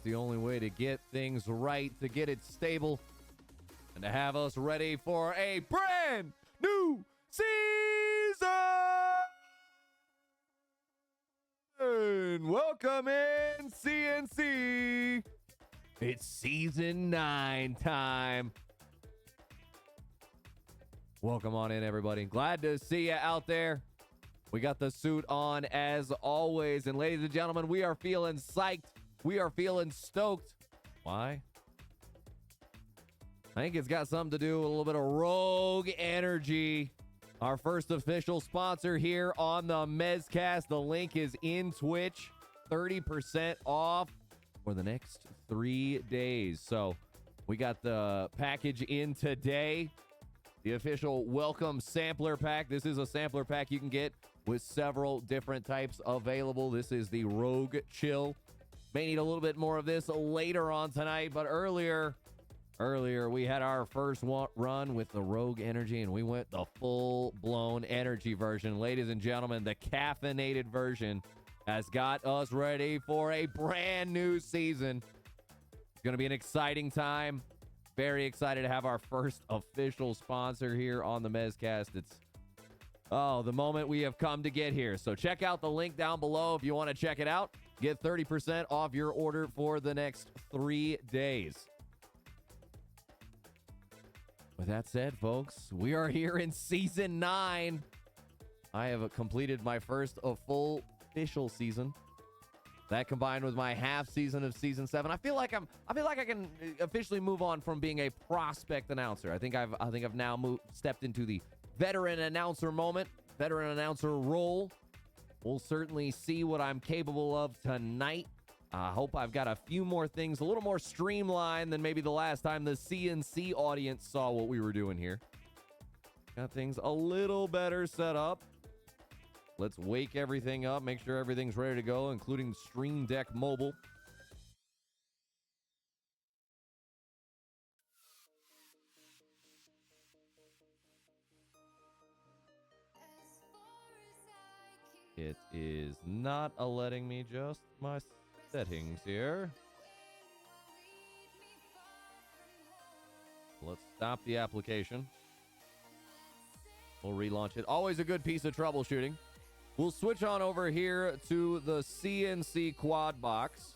the only way to get things right, to get it stable, and to have us ready for a brand new season. Welcome in, CNC. It's season 9 time. Welcome on in, everybody. Glad to see you out there. We got the suit on as always. And ladies and gentlemen, we are feeling psyched. We are feeling stoked. Why? I think it's got something to do with a little bit of Rogue Energy. Our first official sponsor here on the Mezzcast. The link is in Twitch. 30% off for the next 3 days. So we got the package in today. The official welcome sampler pack. This is a sampler pack you can get with several different types available. This is the Rogue Chill. May need a little bit more of this later on tonight, but earlier we had our first run with the Rogue Energy, and we went the full-blown energy version. Ladies and gentlemen, the caffeinated version has got us ready for a brand new season. It's going to be an exciting time. Very excited to have our first official sponsor here on the Mezzcast. It's, the moment we have come to get here. So check out the link down below if you want to check it out. Get 30% off your order for the next 3 days. With that said, folks, we are here in season 9. I have completed my first full official season. That combined with my half season of season 7, I feel like I can officially move on from being a prospect announcer. I think I've now stepped into the veteran announcer role. We'll certainly see what I'm capable of tonight. I hope I've got a few more things a little more streamlined than maybe the last time the CNC audience saw what we were doing here. Got things a little better set up. Let's wake everything up, make sure everything's ready to go, including Stream Deck Mobile. It is not letting me adjust my settings here. Let's stop the application. We'll relaunch it. Always a good piece of troubleshooting. We'll switch on over here to the CNC quad box.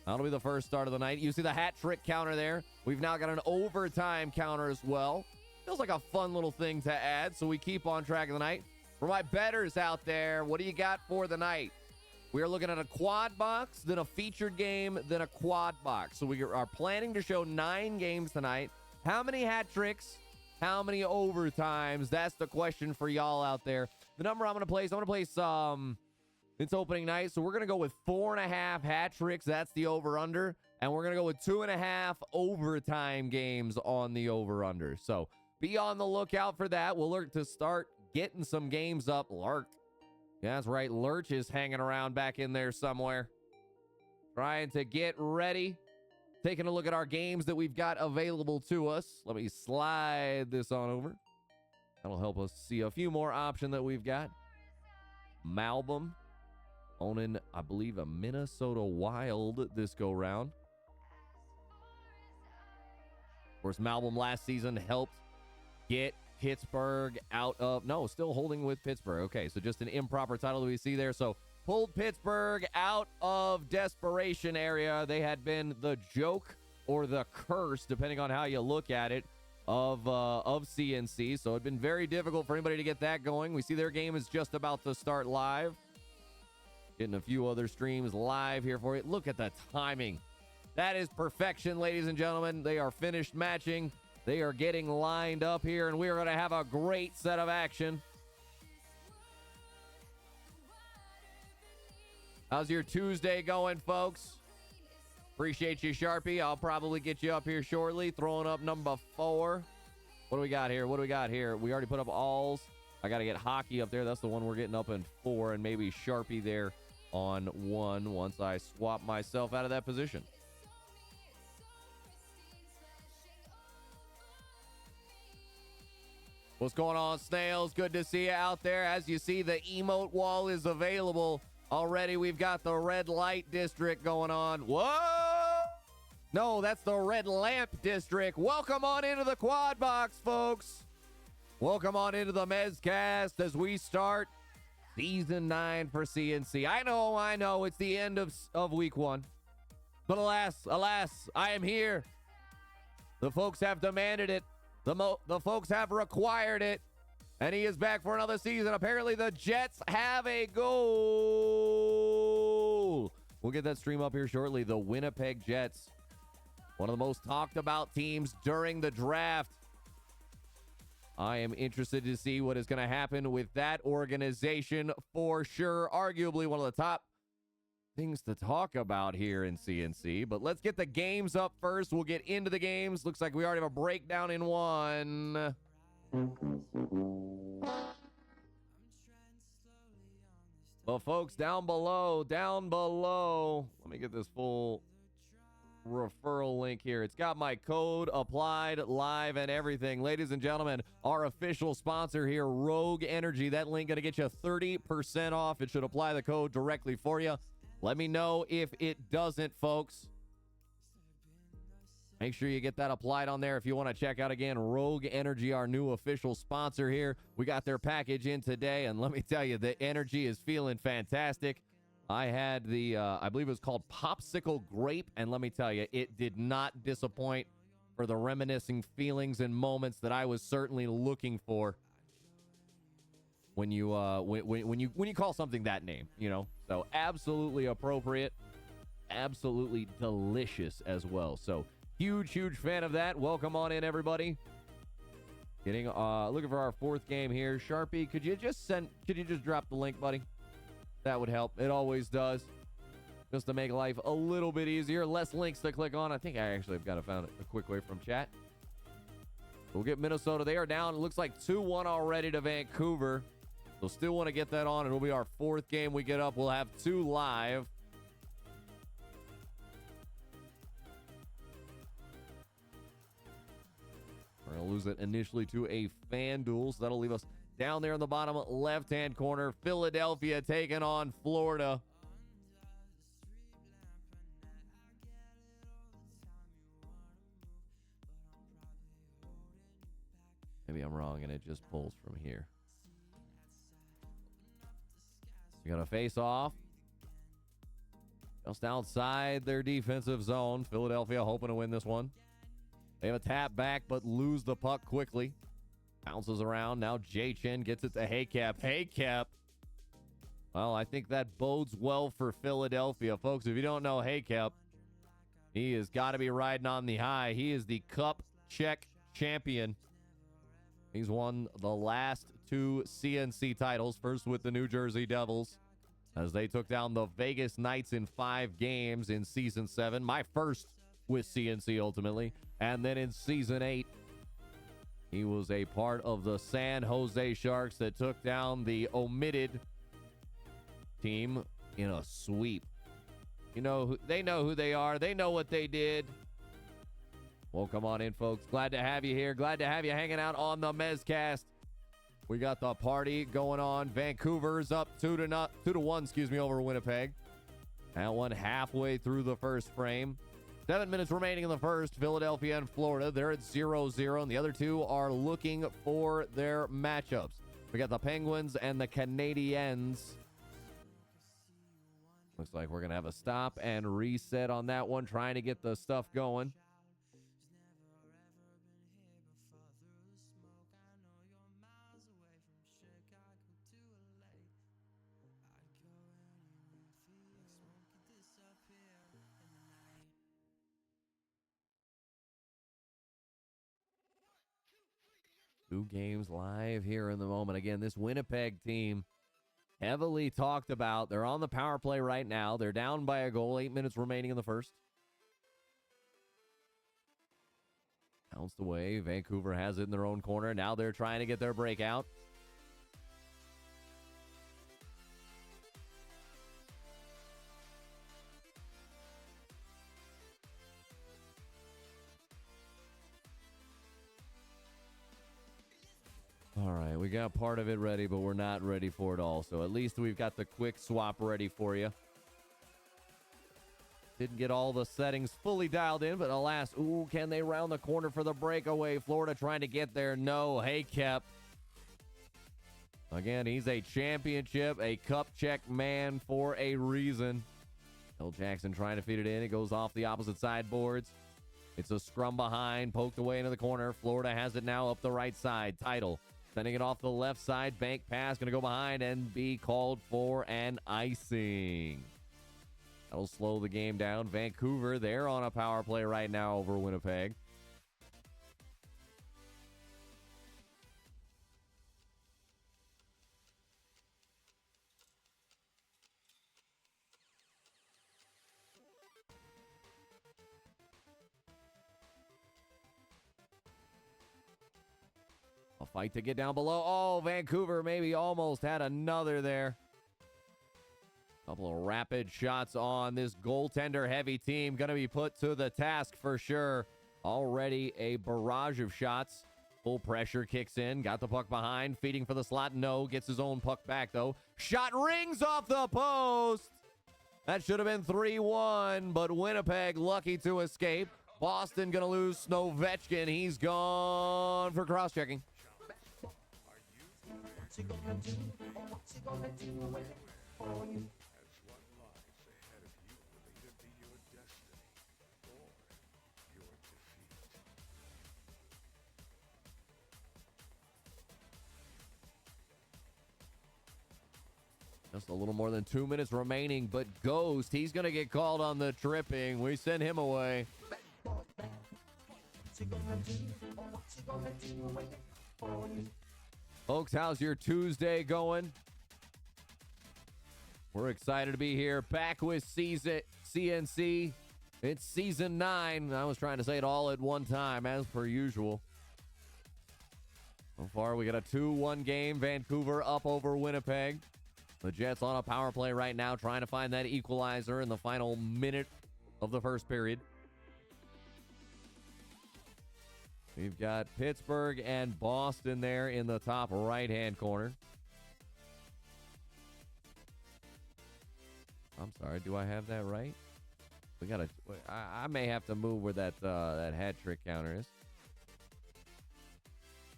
That'll be the first start of the night. You see the hat trick counter there. We've now got an overtime counter as well. Feels like a fun little thing to add, so we keep on track of the night. For my bettors out there, what do you got for the night? We are looking at a quad box, then a featured game, then a quad box. So we are planning to show 9 games tonight. How many hat tricks? How many overtimes? That's the question for y'all out there. The number I'm going to place, it's opening night, so we're going to go with 4.5 hat tricks. That's the over-under. And we're going to go with 2.5 overtime games on the over-under. So be on the lookout for that. We'll look to start getting some games up. Lurk. Yeah, that's right. Lurch is hanging around back in there somewhere. Trying to get ready. Taking a look at our games that we've got available to us. Let me slide this on over. That'll help us see a few more options that we've got. Malbum owning, I believe, a Minnesota Wild this go round. Of course, Malbum last season helped get Pittsburgh out of... No, still holding with Pittsburgh. Okay, so just an improper title that we see there. So pulled Pittsburgh out of desperation area. They had been the joke or the curse, depending on how you look at it, of CNC. So it'd been very difficult for anybody to get that going. We see their game is just about to start live. Getting a few other streams live here for you. Look at the timing. That is perfection, ladies and gentlemen. They are finished matching. They are getting lined up here, and we are going to have a great set of action. How's your Tuesday going, folks? Appreciate you, Sharpie. I'll probably get you up here shortly. Throwing up number 4. What do we got here? We already put up alls. I got to get hockey up there. That's the one we're getting up in 4, and maybe Sharpie there on 1 once I swap myself out of that position. What's going on, Snails? Good to see you out there. As you see, the emote wall is available. Already we've got the red light district going on. Whoa! No, that's the Red Lamp District. Welcome on into the Quad Box, folks. Welcome on into the Mezzcast as we start Season 9 for CNC. I know, it's the end of Week 1. But alas, I am here. The folks have demanded it. The folks have required it. And he is back for another season. Apparently, the Jets have a goal. We'll get that stream up here shortly. The Winnipeg Jets, one of the most talked about teams during the draft. I am interested to see what is going to happen with that organization for sure. Arguably one of the top things to talk about here in CNC. But let's get the games up first. We'll get into the games. Looks like we already have a breakdown in one. Well, folks, down below, let me get this full referral link here. It's got my code applied live and everything. Ladies and gentlemen, our official sponsor here, Rogue Energy. That link going to get you 30% off. It should apply the code directly for you. Let me know if it doesn't, folks. Make sure you get that applied on there if you want to check out, again, Rogue Energy, our new official sponsor here. We got their package in today, and let me tell you, the energy is feeling fantastic. I had the, I believe it was called Popsicle Grape, and let me tell you, it did not disappoint for the reminiscing feelings and moments that I was certainly looking for when you, when you call something that name, you know. So absolutely appropriate, absolutely delicious as well. So huge fan of that. Welcome on in, everybody. Looking for our fourth game here. Sharpie, could you just drop the link, buddy? That would help. It always does. Just to make life a little bit easier. Less links to click on. I think I actually have got to find a quick way from chat. We'll get Minnesota. They are down. It looks like 2-1 already to Vancouver. So still want to get that on. It'll be our fourth game we get up. We'll have 2 live. We're going to lose it initially to a FanDuel, so that'll leave us down there in the bottom left-hand corner. Philadelphia taking on Florida. Maybe I'm wrong and it just pulls from here. We got a face-off. Just outside their defensive zone. Philadelphia hoping to win this one. They have a tap back, but lose the puck quickly. Bounces around. Now Jay Chen gets it to Haycap. Haycap. Well, I think that bodes well for Philadelphia. Folks, if you don't know Haycap, he has got to be riding on the high. He is the Cup Czech champion. He's won the last 2 CNC titles. First with the New Jersey Devils, as they took down the Vegas Knights in 5 games in Season 7. My first with CNC ultimately. And then in Season 8, he was a part of the San Jose Sharks that took down the omitted team in a sweep. You know, they know who they are. They know what they did. Well, come on in, folks. Glad to have you here. Glad to have you hanging out on the Mezzcast. We got the party going on. Vancouver's up 2-1, over Winnipeg. That one halfway through the first frame. 7 minutes remaining in the first. Philadelphia and Florida, they're at 0-0, and the other two are looking for their matchups. We got the Penguins and the Canadiens. Looks like we're going to have a stop and reset on that one, trying to get the stuff going. Two games live here in the moment. Again, this Winnipeg team, heavily talked about. They're on the power play right now. They're down by a goal. 8 minutes remaining in the first. Bounced away. Vancouver has it in their own corner. Now they're trying to get their breakout. All right, we got part of it ready, but we're not ready for it all. So at least we've got the quick swap ready for you. Didn't get all the settings fully dialed in, but alas, ooh, can they round the corner for the breakaway? Florida trying to get there. No, hey, Kep. Again, he's a championship, a cup check man for a reason. L. Jackson trying to feed it in. It goes off the opposite side boards. It's a scrum behind, poked away into the corner. Florida has it now up the right side. Title sending it off the left side. Bank pass going to go behind and be called for an icing. That'll slow the game down. Vancouver, they're on a power play right now over Winnipeg. A fight to get down below. Oh, Vancouver maybe almost had another there. Couple of rapid shots on this goaltender-heavy team. Going to be put to the task for sure. Already a barrage of shots. Full pressure kicks in. Got the puck behind. Feeding for the slot. No. Gets his own puck back, though. Shot rings off the post. That should have been 3-1, but Winnipeg lucky to escape. Boston going to lose Snovechkin. He's gone for cross-checking. What's he gonna do? What's he gonna do for you? Just a little more than 2 minutes remaining, but Ghost, he's going to get called on the tripping. We send him away. Folks, how's your Tuesday going? We're excited to be here. Back with CNC. It's season 9. I was trying to say it all at one time, as per usual. So far, we got a 2-1 game. Vancouver up over Winnipeg. The Jets on a power play right now, trying to find that equalizer in the final minute of the first period. We've got Pittsburgh and Boston there in the top right-hand corner. I'm sorry, do I have that right? We gotta. I may have to move where that hat trick counter is.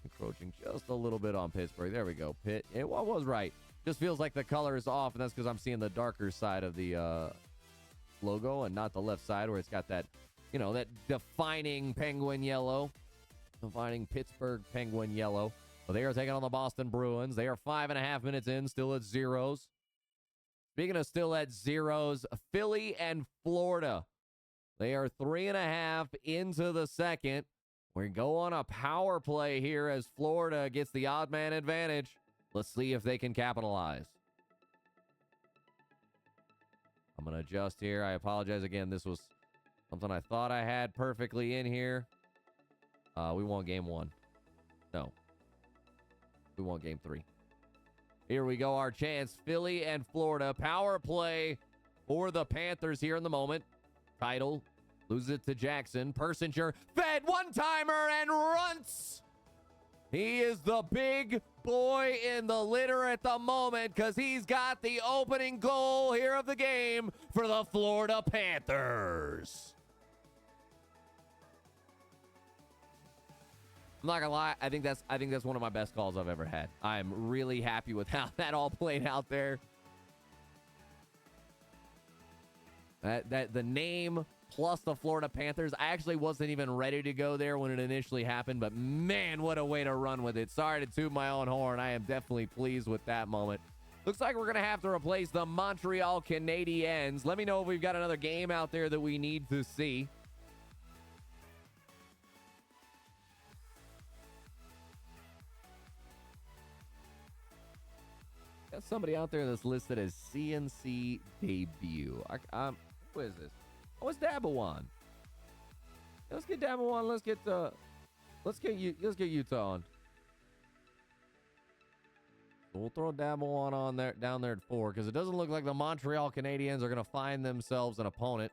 Encroaching just a little bit on Pittsburgh. There we go. Pitt. It was right. Just feels like the color is off, and that's because I'm seeing the darker side of the logo and not the left side where it's got that, you know, that defining penguin yellow. Defining Pittsburgh penguin yellow. Well, they are taking on the Boston Bruins. They are 5.5 minutes in, still at zeros. Speaking of still at zeros, Philly and Florida. They are 3.5 into the second. We go on a power play here as Florida gets the odd man advantage. Let's see if they can capitalize. I'm going to adjust here. I apologize again. This was something I thought I had perfectly in here. We won game 1. No. We won game 3. Here we go. Our chance. Philly and Florida. Power play for the Panthers here in the moment. Title. Loses it to Jackson. Persinger. Fed one-timer and runts. He is the big boy in the litter at the moment because he's got the opening goal here of the game for the Florida Panthers. I'm not gonna lie, I think that's one of my best calls I've ever had. I'm really happy with how that all played out there. That the name plus the Florida Panthers, I actually wasn't even ready to go there when it initially happened, but man, what a way to run with it. Sorry to toot my own horn. I am definitely pleased with that moment. Looks like we're gonna have to replace the Montreal Canadiens. Let me know if we've got another game out there that we need to see. Got somebody out there that's listed as CNC debut. Who is this? Oh, it's Dabawan. Let's get Dabawan. Let's get Utah on. So we'll throw Dabawan on there, down there at 4, because it doesn't look like the Montreal Canadiens are going to find themselves an opponent.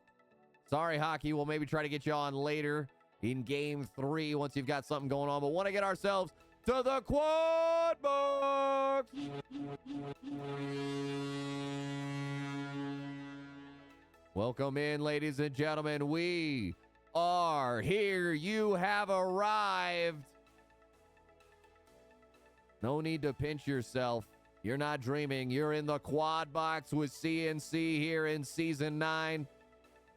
Sorry, hockey. We'll maybe try to get you on later in game 3 once you've got something going on. But want to get ourselves to the quad box. Welcome in, ladies and gentlemen. We are here. You have arrived. No need to pinch yourself. You're not dreaming. You're in the quad box with CNC here in Season 9.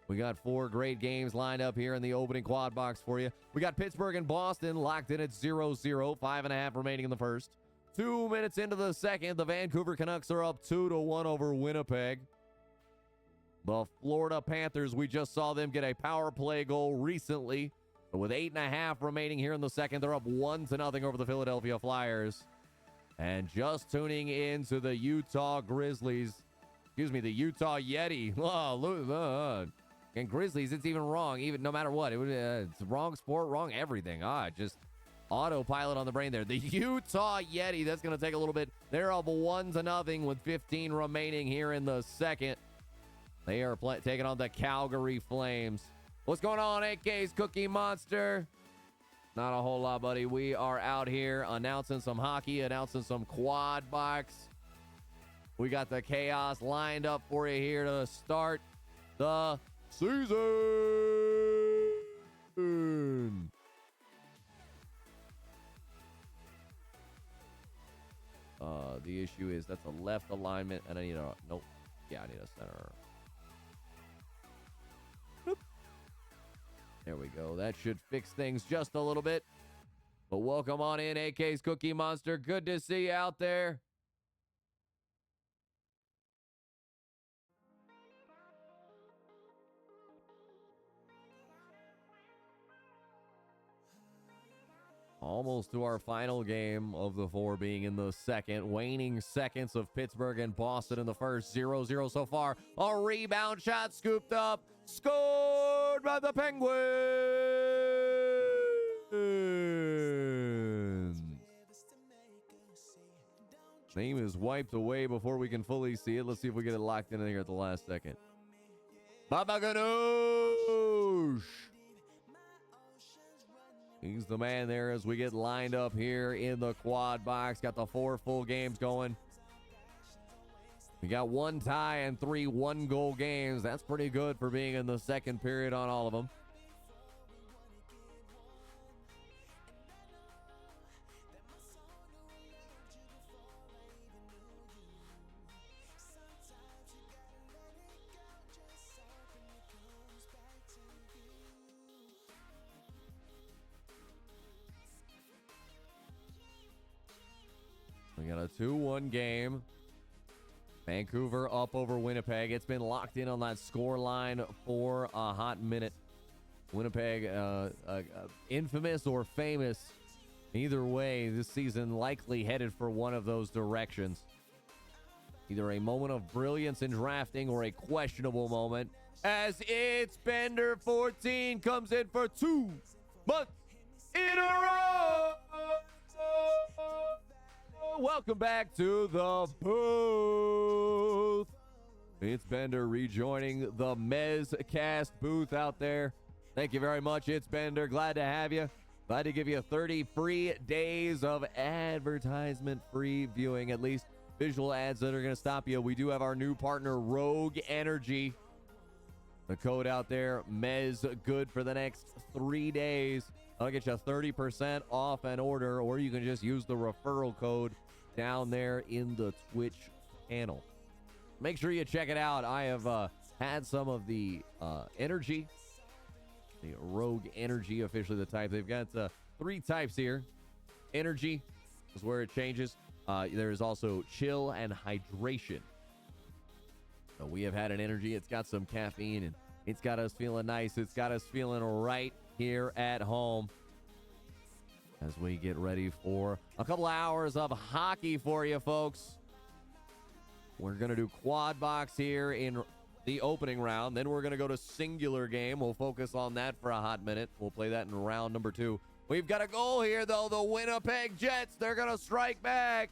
We got 4 great games lined up here in the opening quad box for you. We got Pittsburgh and Boston locked in at 0-0, 5.5 remaining in the first. 2 minutes into the second, the Vancouver Canucks are up 2-1 over Winnipeg. The Florida Panthers, we just saw them get a power play goal recently. But with 8.5 remaining here in the second, they're up 1-0 over the Philadelphia Flyers. And just tuning in to the Utah Grizzlies. Excuse me, the Utah Yeti. And Grizzlies, it's even wrong. Even no matter what, it's wrong sport, wrong everything. Just autopilot on the brain there. The Utah Yeti, that's going to take a little bit. They're up 1-0 with 15 remaining here in the second. They are taking on the Calgary Flames. What's going on, AK's Cookie Monster? Not a whole lot, buddy. We are out here announcing some hockey, announcing some quad box. We got the chaos lined up for you here to start the season. The issue is that's a left alignment, and I need a nope. Yeah, I need a center. Boop. There we go. That should fix things just a little bit. But welcome on in, AK's Cookie Monster. Good to see you out there. Almost to our final game of the 4 being in the second. Waning seconds of Pittsburgh and Boston in the first. 0-0 so far. A rebound shot scooped up. Scored by the Penguins. Name is wiped away before we can fully see it. Let's see if we get it locked in here at the last second. Baba Ganoush. He's the man there as we get lined up here in the quad box. Got the 4 full games going. We got 1 tie and 3 one-goal games. That's pretty good for being in the second period on all of them. We got a 2-1 game. Vancouver up over Winnipeg. It's been locked in on that score line for a hot minute. Winnipeg, infamous or famous, either way, this season likely headed for one of those directions. Either a moment of brilliance in drafting or a questionable moment, as It's Bender 14 comes in for 2 months in a row. Welcome back to the booth. It's Bender rejoining the Mezzcast booth out there. Thank you very much, It's Bender. Glad to have you. Glad to give you 30 free days of advertisement-free viewing, at least visual ads that are going to stop you. We do have our new partner, Rogue Energy. The code out there, Mez, good for the next 3 days. I'll get you 30% off an order, or you can just use the referral code down there in the Twitch panel. Make sure you check it out. I have had some of the energy, the Rogue Energy, officially the type. They've got 3 types here. Energy is where it changes. There is also chill and hydration. So we have had an energy. It's got some caffeine, and it's got us feeling nice. It's got us feeling right here at home as we get ready for a couple hours of hockey for you folks. We're going to do quad box here in the opening round. Then we're going to go to singular game. We'll focus on that for a hot minute. We'll play that in round number 2. We've got a goal here, though. The Winnipeg Jets, they're going to strike back.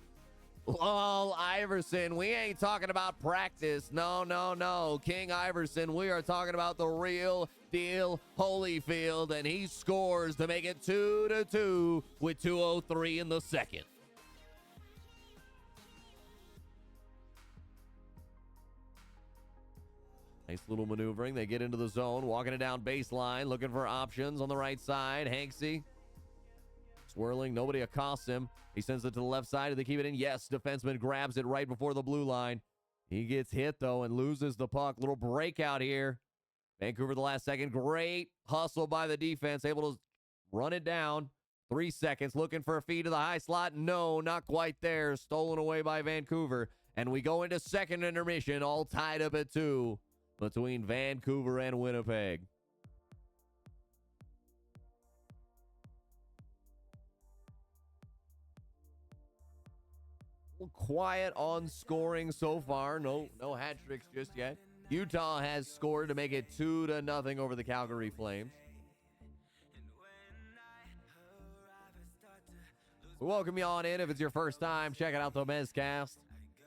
Lol, Iverson, we ain't talking about practice. No. King Iverson, we are talking about the real deal Holyfield, and he scores to make it 2-2 with 2:03 in the second. Nice little maneuvering. They get into the zone, walking it down baseline, looking for options on the right side. Hanksy swirling. Nobody accosts him. He sends it to the left side. Do they keep it in? Yes. Defenseman grabs it right before the blue line. He gets hit, though, and loses the puck. Little breakout here. Vancouver the last second. Great hustle by the defense. Able to run it down. 3 seconds. Looking for a feed to the high slot. No, not quite there. Stolen away by Vancouver. And we go into second intermission, all tied up at 2 between Vancouver and Winnipeg. Quiet on scoring so far. No hat tricks just yet. Utah has scored to make it 2-0 over the Calgary Flames. We welcome you on in. If it's your first time checking out the Mezzcast,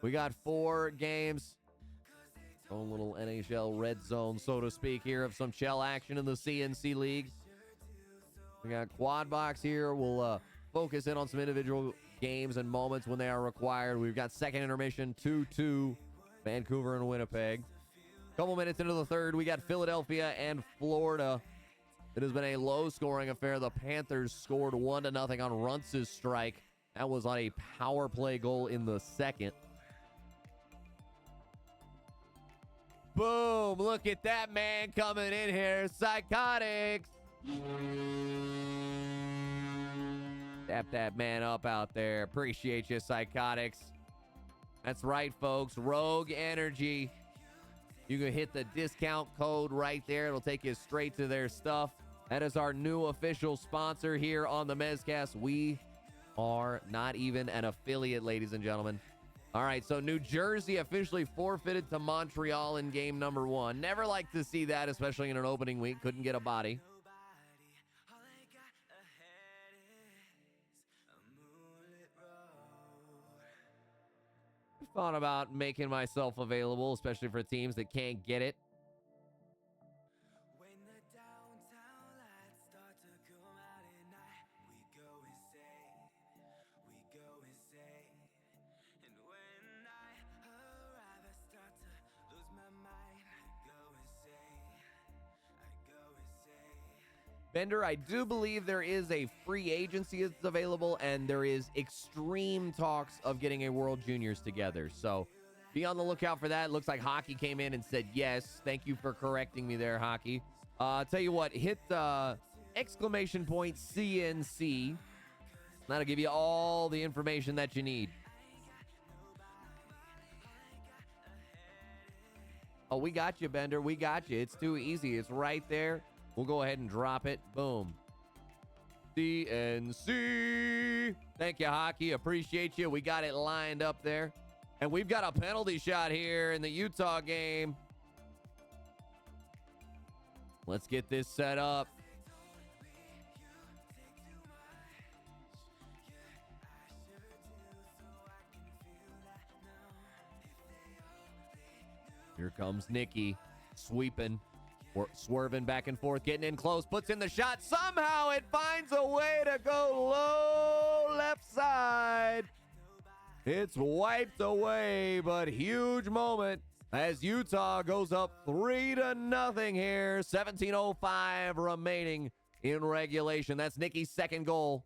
we got 4 games. Own little NHL red zone, so to speak, here of some shell action in the CNC League. We got quad box here. We'll focus in on some individual games and moments when they are required. We've got second intermission, 2-2, Vancouver and Winnipeg. Couple minutes into the third, we got Philadelphia and Florida. It has been a low-scoring affair. The Panthers scored 1-0 on Runtz's strike. That was on a power play goal in the second. Boom! Look at that man coming in here. Psychotics! Tap that man up out there. Appreciate you, Psychotics. That's right, folks. Rogue Energy. You can hit the discount code right there. It'll take you straight to their stuff. That is our new official sponsor here on the Mezzcast. We are not even an affiliate, ladies and gentlemen. All right, so New Jersey officially forfeited to Montreal in game number 1. Never like to see that, especially in an opening week. Couldn't get a body. Thought about making myself available, especially for teams that can't get it. Bender, I do believe there is a free agency that's available, and there is extreme talks of getting a World Juniors together. So be on the lookout for that. Looks like Hockey came in and said yes. Thank you for correcting me there, Hockey. Tell you what, hit the exclamation point CNC. That'll give you all the information that you need. Oh, we got you, Bender. We got you. It's too easy. It's right there. We'll go ahead and drop it. Boom. CNC. Thank you, Hockey. Appreciate you. We got it lined up there. And we've got a penalty shot here in the Utah game. Let's get this set up. Here comes Nicky sweeping. Swerving back and forth, getting in close, puts in the shot. Somehow it finds a way to go low left side. It's wiped away, but huge moment as Utah goes up 3-0 here. 17:05 remaining in regulation. That's Nicky's second goal.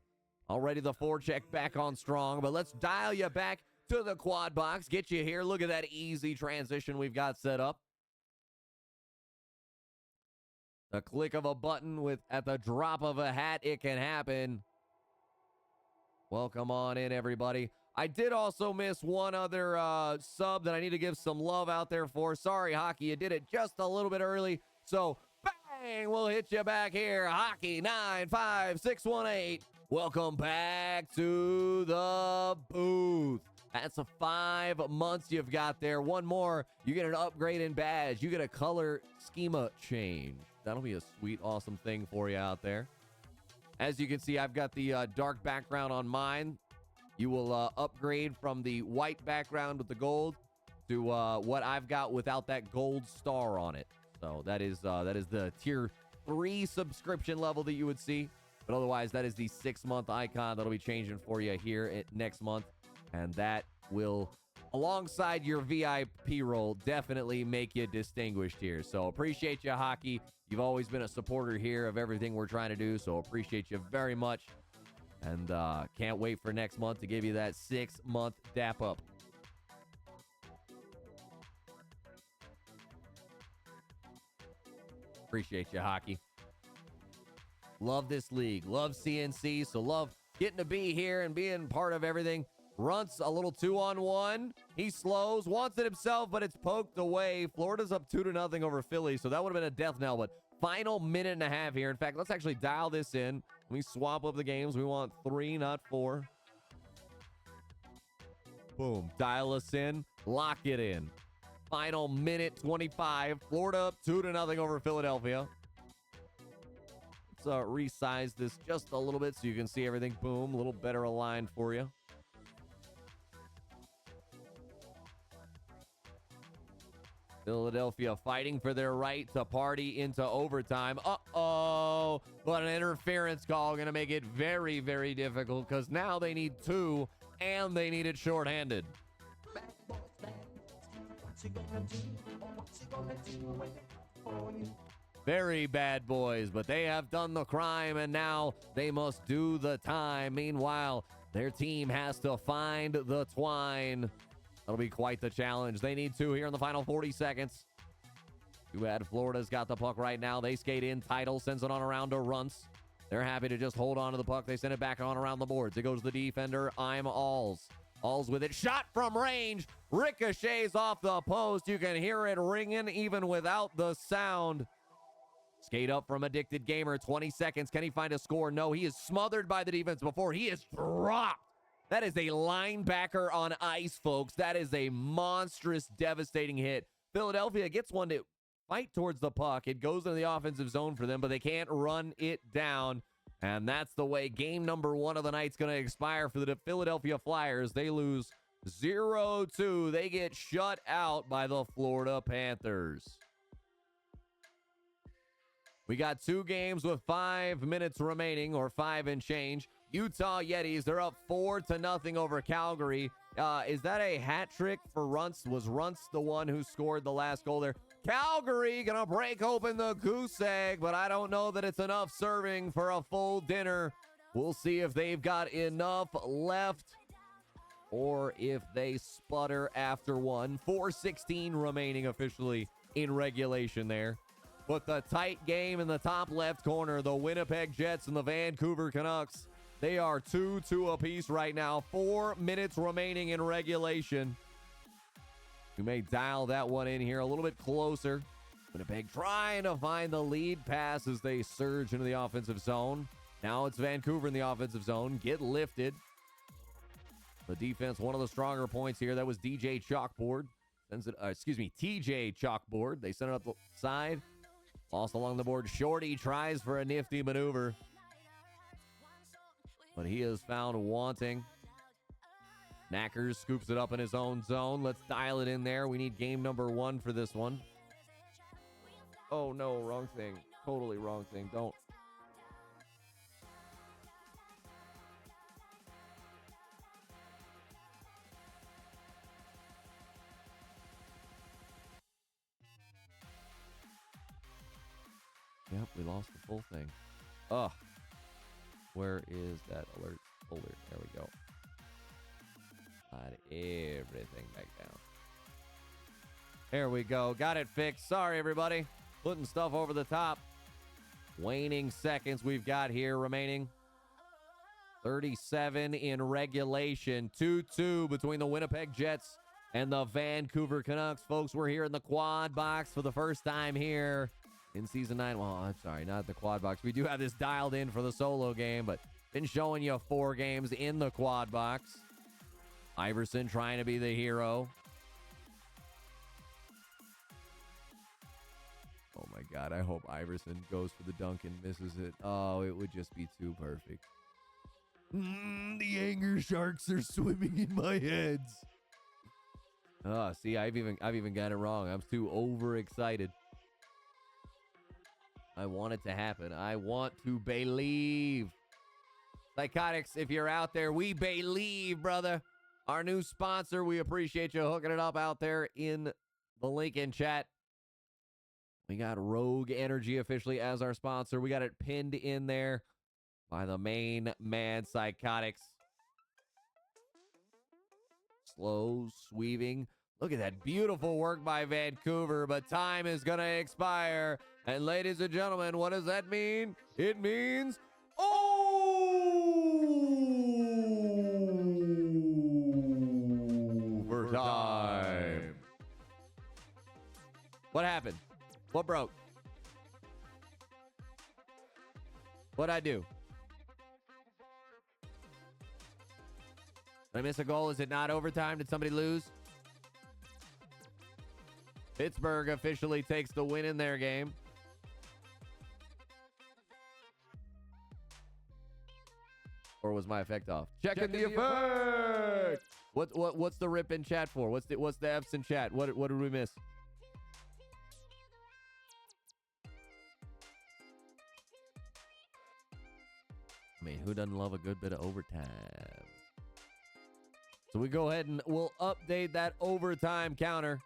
Already the forecheck back on strong, but let's dial you back to the quad box. Get you here. Look at that easy transition we've got set up. The click of a button with at the drop of a hat, it can happen. Welcome on in, everybody. I did also miss one other sub that I need to give some love out there for. Sorry, Hockey, you did it just a little bit early. So, bang, we'll hit you back here. Hockey 95618. Welcome back to the booth. That's a 5 months you've got there. One more, you get an upgrade in badge. You get a color schema change. That'll be a sweet, awesome thing for you out there. As you can see, I've got the dark background on mine. You will upgrade from the white background with the gold to what I've got without that gold star on it. So that is the tier 3 subscription level that you would see. But otherwise, that is the 6-month icon that'll be changing for you here next month. And that will alongside your VIP role, definitely make you distinguished here. So appreciate you, Hockey. You've always been a supporter here of everything we're trying to do, so appreciate you very much. And can't wait for next month to give you that 6-month dap up. Appreciate you, Hockey. Love this league. Love CNC, so love getting to be here and being part of everything. Runts a little 2-on-1. He slows, wants it himself, but it's poked away. Florida's up 2-0 over Philly, so that would have been a death knell, but final minute and a half here. In fact, let's actually dial this in. We swap up the games. We want 3, not 4. Boom. Dial us in. Lock it in. Final minute 25. Florida up 2-0 over Philadelphia. Let's resize this just a little bit so you can see everything. Boom. A little better aligned for you. Philadelphia fighting for their right to party into overtime. Uh-oh. But an interference call going to make it very, very difficult because now they need 2 and they need it shorthanded. Very bad boys, but they have done the crime and now they must do the time. Meanwhile, their team has to find the twine. That'll be quite the challenge. They need 2 here in the final 40 seconds. Too bad Florida's got the puck right now. They skate in. Title sends it on around to Runts. They're happy to just hold on to the puck. They send it back on around the boards. It goes to the defender. I'm Alls. Alls with it. Shot from range. Ricochets off the post. You can hear it ringing even without the sound. Skate up from Addicted Gamer. 20 seconds. Can he find a score? No, he is smothered by the defense before he is dropped. That is a linebacker on ice, folks. That is a monstrous, devastating hit. Philadelphia gets one to fight towards the puck. It goes into the offensive zone for them, but they can't run it down. And that's the way game number 1 of the night's going to expire for the Philadelphia Flyers. They lose 0-2. They get shut out by the Florida Panthers. We got 2 games with 5 minutes remaining, or 5 and change. Utah Yetis, they're up 4-0 over Calgary. Is that a hat trick for Runts? Was Runts the one who scored the last goal there? Calgary gonna break open the goose egg, but I don't know that it's enough serving for a full dinner. We'll see if they've got enough left or if they sputter after one. 4:16 remaining officially in regulation there. But the tight game in the top left corner, the Winnipeg Jets and the Vancouver Canucks, they are 2-2 apiece right now. 4 minutes remaining in regulation. We may dial that one in here a little bit closer. Winnipeg trying to find the lead pass as they surge into the offensive zone. Now it's Vancouver in the offensive zone. Get lifted. The defense, one of the stronger points here. That was DJ Chalkboard. Sends it, TJ Chalkboard. They send it up the side. Lost along the board. Shorty tries for a nifty maneuver, but he is found wanting. Knackers scoops it up in his own zone. Let's dial it in there. We need game number 1 for this one. Oh, no, wrong thing. Totally wrong thing. Don't. Yep, we lost the full thing. Ugh. Where is that alert folder? There we go. Slide everything back down. There we go. Got it fixed. Sorry, everybody. Putting stuff over the top. Waning seconds we've got here remaining. 37 in regulation. 2-2 between the Winnipeg Jets and the Vancouver Canucks. Folks, we're here in the quad box for the first time here in Season 9. Well, I'm sorry, not the quad box. We do have this dialed in for the solo game, but been showing you 4 games in the quad box. Iverson trying to be the hero. Oh, my God. I hope Iverson goes for the dunk and misses it. Oh, it would just be too perfect. The anger sharks are swimming in my heads. Oh, see, I've even got it wrong. I'm too overexcited. I want it to happen. I want to believe. Psychotics, if you're out there, we believe, brother. Our new sponsor, we appreciate you hooking it up out there in the link in chat. We got Rogue Energy officially as our sponsor. We got it pinned in there by the main man, Psychotics. Slow, sweeping. Look at that beautiful work by Vancouver, but time is going to expire. And ladies and gentlemen, what does that mean? It means overtime. What happened? What broke? What'd I do? Did I miss a goal? Is it not overtime? Did somebody lose? Pittsburgh officially takes the win in their game. Or was my effect off? Checking the effect. What's the rip in chat for? What's the F's in chat? What did we miss? I mean, who doesn't love a good bit of overtime? So we go ahead and we'll update that overtime counter.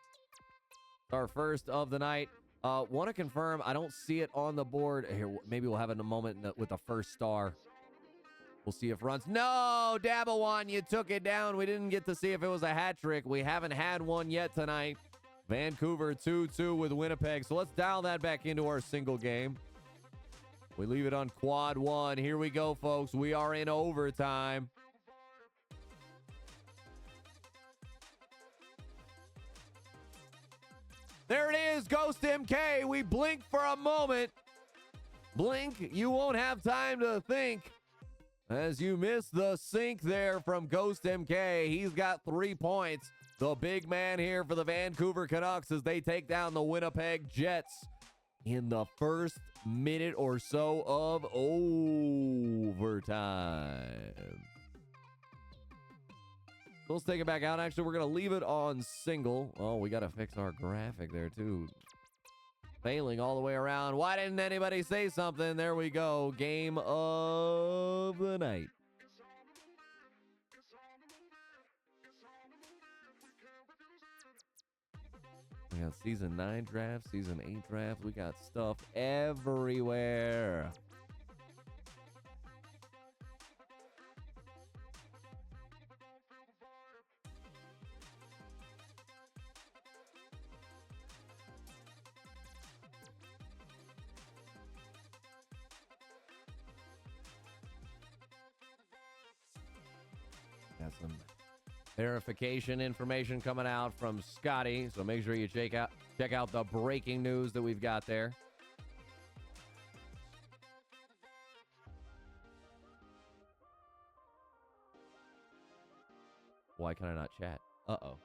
Our first of the night. Want to confirm, I don't see it on the board. Here, maybe we'll have it in a moment with the first star. We'll see if runs. No, Dabawan, you took it down. We didn't get to see if it was a hat trick. We haven't had one yet tonight. Vancouver 2-2 with Winnipeg. So let's dial that back into our single game. We leave it on quad one. Here we go, folks. We are in overtime. There it is, Ghost MK. We blink for a moment. Blink, you won't have time to think. As you miss the sink there from Ghost MK. He's got 3 points. The big man here for the Vancouver Canucks as they take down the Winnipeg Jets in the first minute or so of overtime. Let's take it back out. Actually, we're going to leave it on single. Oh, we got to fix our graphic there, too. Failing all the way around. Why didn't anybody say something? There we go. Game of the night. We got Season 9 draft, Season 8 draft. We got stuff everywhere. Got some verification information coming out from Scotty, so make sure you check out the breaking news that we've got there. Why can I not chat? Uh-oh.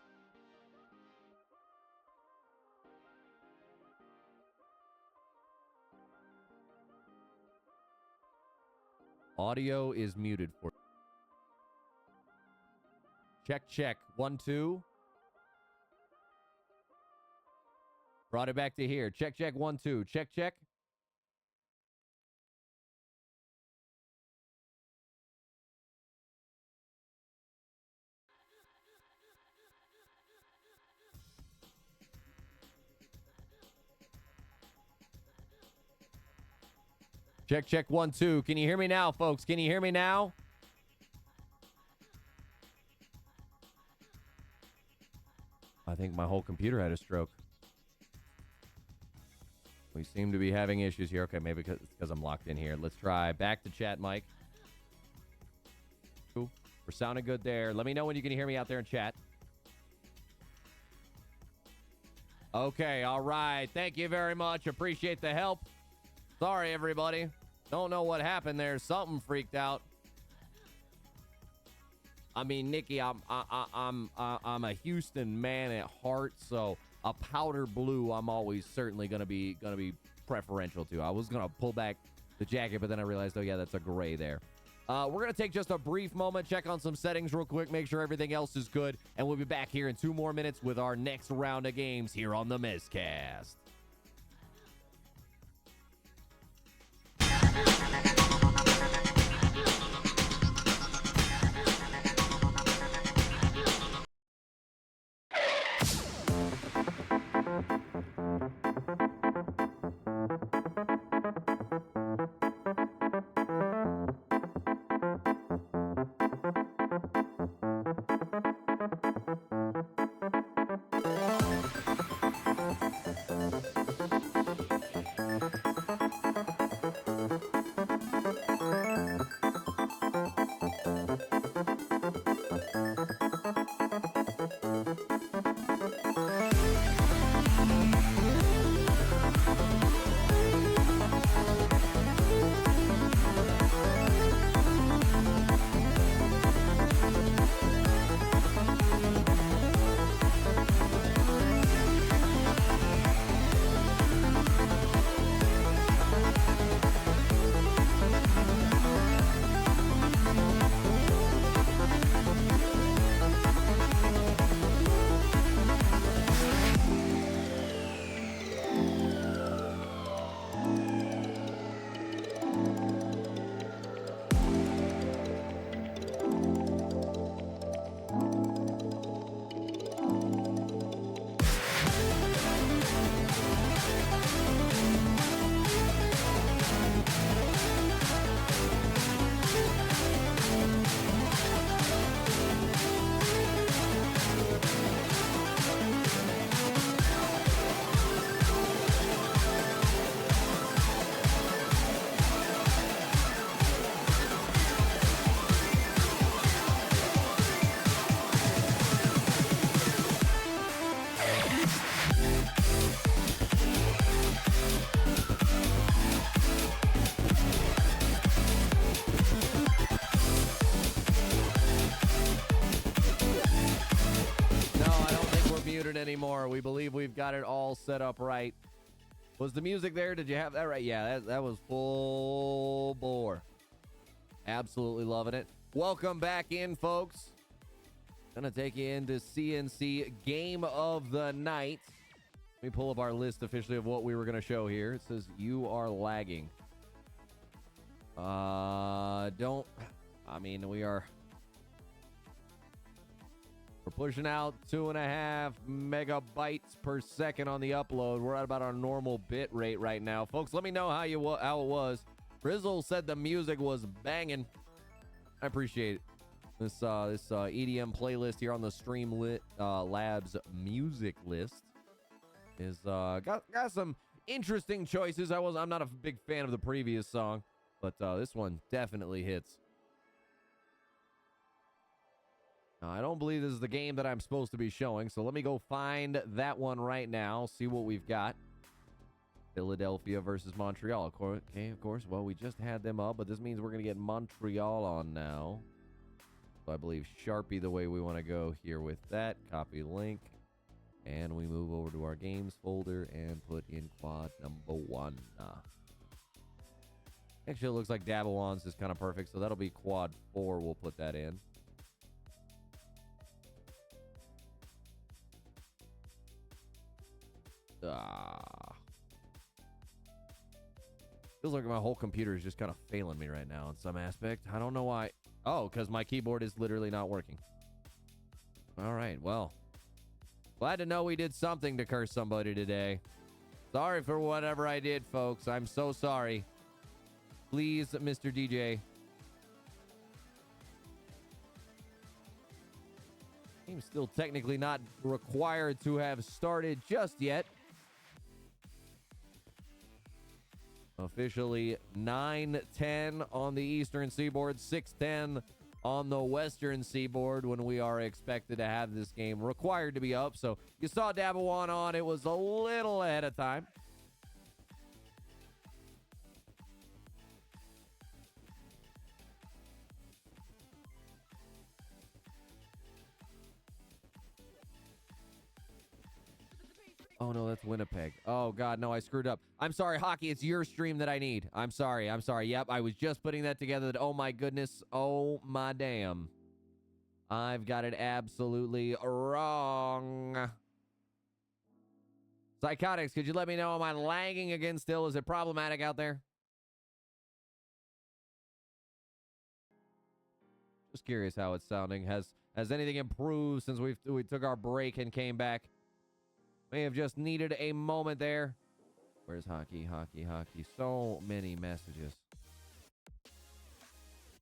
Audio is muted for check 1 2. Brought it back to here. Check 1 2. Check. Check 1 2. Can you hear me now, folks? Can you hear me now? I think my whole computer had a stroke. We seem to be having issues here. Okay, maybe because I'm locked in here. Let's try back to chat, Mike. We're sounding good there. Let me know when you can hear me out there in chat. Okay, all right. Thank you very much. Appreciate the help. Sorry, everybody. Don't know what happened there. Something freaked out. I mean, Nikki, I'm a Houston man at heart, so a powder blue I'm always certainly gonna be preferential to. I was gonna pull back the jacket, but then I realized, oh yeah, that's a gray there. We're gonna take just a brief moment, check on some settings real quick, make sure everything else is good, and we'll be back here in 2 more minutes with our next round of games here on the Mezzcast. We believe we've got it all set up right. Was the music there? Did you have that right? Yeah, that was full bore. Absolutely loving it. Welcome back in, folks. Gonna take you into CNC Game of the Night. Let me pull up our list officially of what we were gonna show here. It says you are lagging. We're pushing out 2.5 megabytes per second on the upload. We're at about our normal bit rate right now. Folks, let me know how it was. Rizzle said the music was banging. I appreciate it. This EDM playlist here on the Streamlit Labs music list is got some interesting choices. I'm not a big fan of the previous song, but this one definitely hits. I don't believe this is the game that I'm supposed to be showing, so let me go find that one right now, see what we've got. Philadelphia versus Montreal. Okay, of course. Well, we just had them up, but this means we're going to get Montreal on now. So I believe Sharpie the way we want to go here with that. Copy link. And we move over to our games folder and put in quad number 1. Actually, it looks like Dabblewans is kind of perfect, so that'll be quad 4. We'll put that in. Feels like my whole computer is just kind of failing me right now in some aspect. I don't know why. Oh, because my keyboard is literally not working. All right, well. Glad to know we did something to curse somebody today. Sorry for whatever I did, folks. I'm so sorry. Please, Mr. DJ. Game's still technically not required to have started just yet. Officially 9:10 on the eastern seaboard, 6:10 on the western seaboard when we are expected to have this game required to be up. So you saw Dabawan on. It was a little ahead of time. Oh, no, that's Winnipeg. Oh, God, no, I screwed up. I'm sorry, Hockey. It's your stream that I need. I'm sorry. Yep, I was just putting that together. Oh, my goodness. Oh, my damn. I've got it absolutely wrong. Psychotics, could you let me know, am I lagging again still? Is it problematic out there? Just curious how it's sounding. Has anything improved since we took our break and came back? May have just needed a moment there. Where's Hockey? So many messages.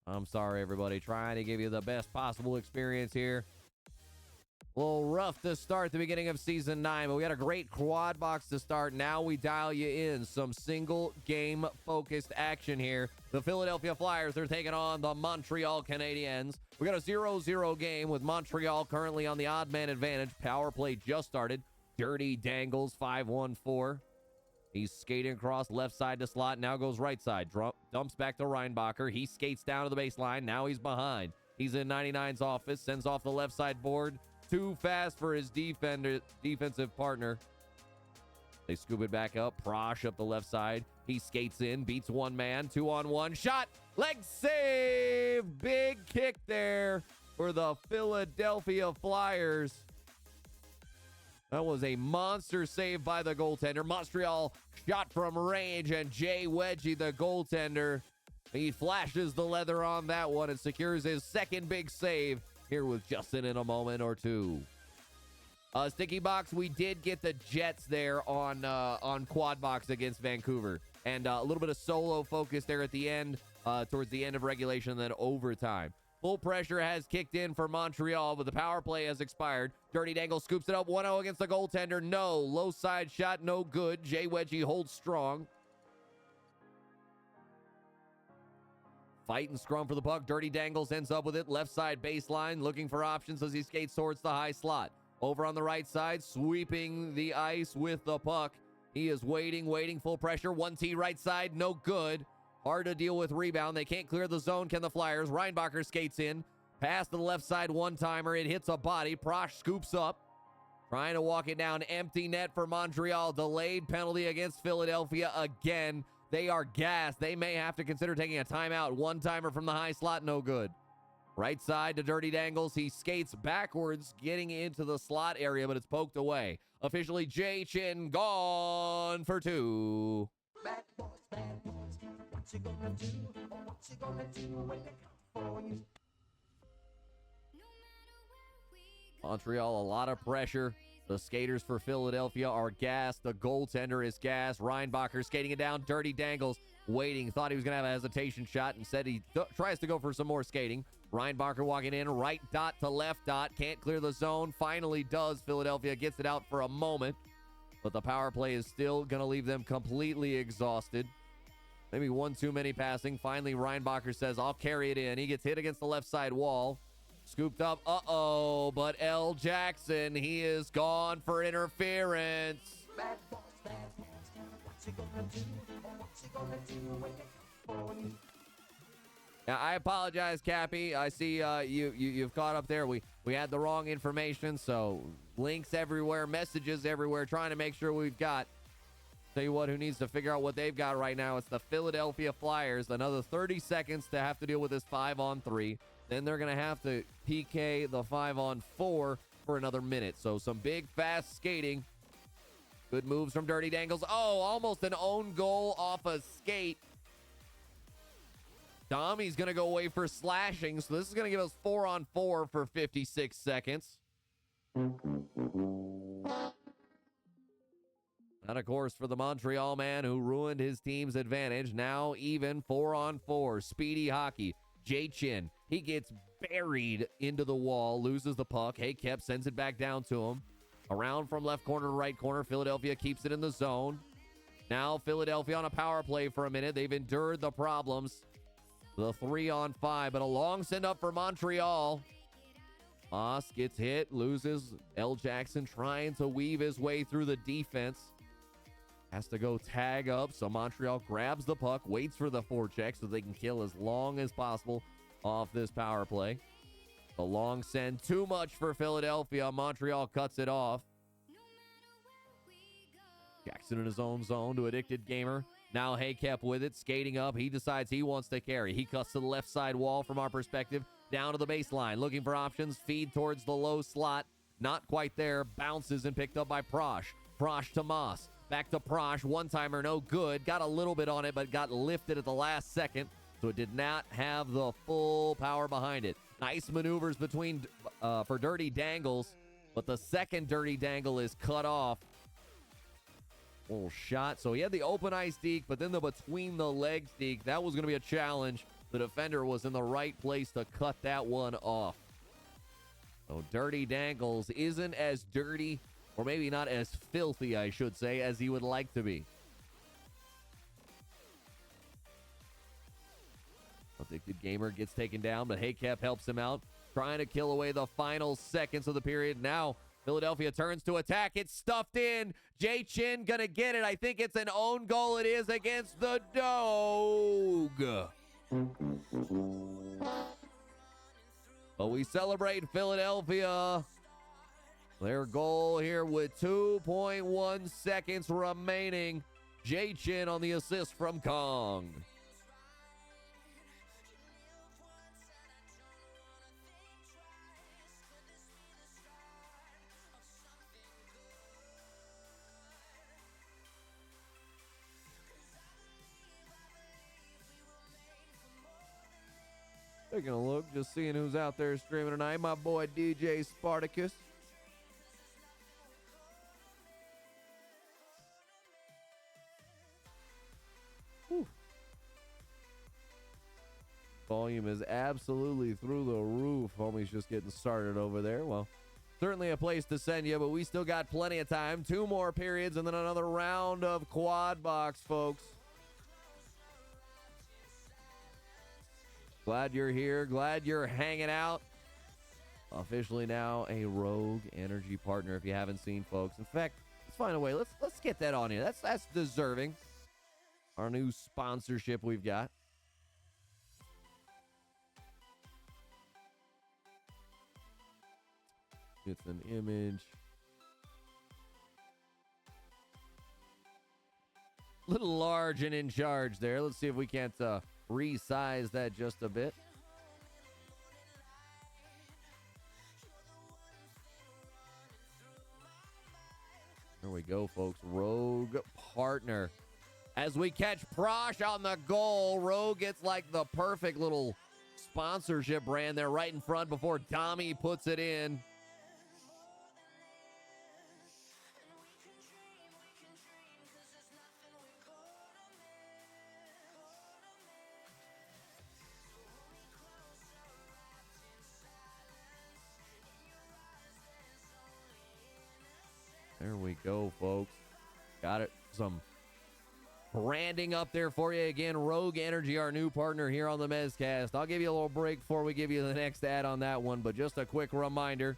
I'm sorry, everybody. Trying to give you the best possible experience here. A little rough to start the beginning of Season 9, but we had a great quad box to start. Now we dial you in. Some single game focused action here. The Philadelphia Flyers are taking on the Montreal Canadiens. We got a 0-0 game with Montreal currently on the odd man advantage. Power play just started. Dirty Dangles, 5-1-4. He's skating across left side to slot. Now goes right side. Dumps back to Reinbacher. He skates down to the baseline. Now he's behind. He's in 99's office. Sends off the left side board. Too fast for his defensive partner. They scoop it back up. Prosh up the left side. He skates in. Beats one man. 2-on-1. Shot. Leg save. Big kick there for the Philadelphia Flyers. That was a monster save by the goaltender. Montreal shot from range, and Jay Wedgie, the goaltender, he flashes the leather on that one and secures his second big save here with Justin in a moment or two. Sticky box, we did get the Jets there on quad box against Vancouver, and a little bit of solo focus there at the end, towards the end of regulation and then overtime. Full pressure has kicked in for Montreal, but the power play has expired. Dirty Dangle scoops it up 1-0 against the goaltender. No. Low side shot, no good. Jay Wedgie holds strong. Fight and scrum for the puck. Dirty Dangles ends up with it. Left side baseline, looking for options as he skates towards the high slot. Over on the right side, sweeping the ice with the puck. He is waiting. Full pressure. 1T right side, no good. Hard to deal with rebound. They can't clear the zone, can the Flyers? Reinbacher skates in. Pass to the left side one-timer. It hits a body. Prosh scoops up. Trying to walk it down. Empty net for Montreal. Delayed penalty against Philadelphia again. They are gassed. They may have to consider taking a timeout. One-timer from the high slot, no good. Right side to Dirty Dangles. He skates backwards, getting into the slot area, but it's poked away. Officially, Jay Chin gone for two. Bad boys, what you gonna do? What you gonna do when they come for you? Montreal, a lot of pressure. The skaters for Philadelphia are gassed. The goaltender is gassed. Reinbacher skating it down. Dirty Dangles waiting. Thought he was going to have a hesitation shot. Instead, he tries to go for some more skating. Reinbacher walking in. Right dot to left dot. Can't clear the zone. Finally does. Philadelphia gets it out for a moment. But the power play is still going to leave them completely exhausted. Maybe one too many passing. Finally, Reinbacher says, I'll carry it in. He gets hit against the left side wall. Scooped up. Uh-oh. But L. Jackson, he is gone for interference. Bad boys, what you gonna do? What you gonna do when they come for you? Now, I apologize, Cappy. I see you've caught up there. We had the wrong information, so links everywhere, messages everywhere, trying to make sure we've got. Tell you what, who needs to figure out what they've got right now? It's the Philadelphia Flyers. Another 30 seconds to have to deal with this 5-on-3. Then they're going to have to PK the 5-on-4 for another minute. So some big, fast skating. Good moves from Dirty Dangles. Oh, almost an own goal off a skate. Tommy's going to go away for slashing. So this is going to give us 4-on-4 for 56 seconds. And, of course, for the Montreal man who ruined his team's advantage, now even 4-on-4. Speedy hockey. Jay Chin, he gets buried into the wall, loses the puck. Hey, Kep sends it back down to him. Around from left corner to right corner. Philadelphia keeps it in the zone. Now Philadelphia on a power play for a minute. They've endured the problems. The 3-on-5, but a long send up for Montreal. Moss gets hit, loses. L. Jackson trying to weave his way through the defense. Has to go tag up, so Montreal grabs the puck, waits for the forecheck so they can kill as long as possible off this power play. The long send, too much for Philadelphia. Montreal cuts it off. Jackson in his own zone to Addicted Gamer. Now Haykep with it, skating up. He decides he wants to carry. He cuts to the left side wall from our perspective, down to the baseline, looking for options. Feed towards the low slot. Not quite there. Bounces and picked up by Prosh. Prosh to Moss. Back to Prosh, one-timer, no good. Got a little bit on it, but got lifted at the last second, so it did not have the full power behind it. Nice maneuvers between for Dirty Dangles, but the second Dirty Dangle is cut off. Little shot, so he had the open ice deke, but then the between the legs deke, that was going to be a challenge. The defender was in the right place to cut that one off. So Dirty Dangles isn't as dirty, or maybe not as filthy, I should say, as he would like to be. Addicted Gamer gets taken down, but Haykep helps him out, trying to kill away the final seconds of the period. Now, Philadelphia turns to attack. It's stuffed in. Jay Chin gonna get it. I think it's an own goal. It is against the Dog. But we celebrate Philadelphia. Their goal here with 2.1 seconds remaining. Jay Chin on the assist from Kong. Taking a look, just seeing who's out there streaming tonight. My boy DJ Spartacus. Whew. Volume is absolutely through the roof. Homie's just getting started over there. Well, certainly a place to send you, but we still got plenty of time. 2 more periods and then another round of quad box, folks. Glad you're here. Glad you're hanging out. Officially now a Rogue Energy partner if you haven't seen, folks. In fact, let's find a way. Let's get that on here. That's deserving. Our new sponsorship we've got. It's an image. Little large and in charge there. Let's see if we can't resize that just a bit. There we go, folks. Rogue partner. As we catch Prosh on the goal, Rogue gets like the perfect little sponsorship brand there right in front before Dami puts it in. There we go, folks. Got it. Some branding up there for you. Again, Rogue Energy, our new partner here on the Mezzcast. I'll give you a little break before we give you the next ad on that one, but just a quick reminder,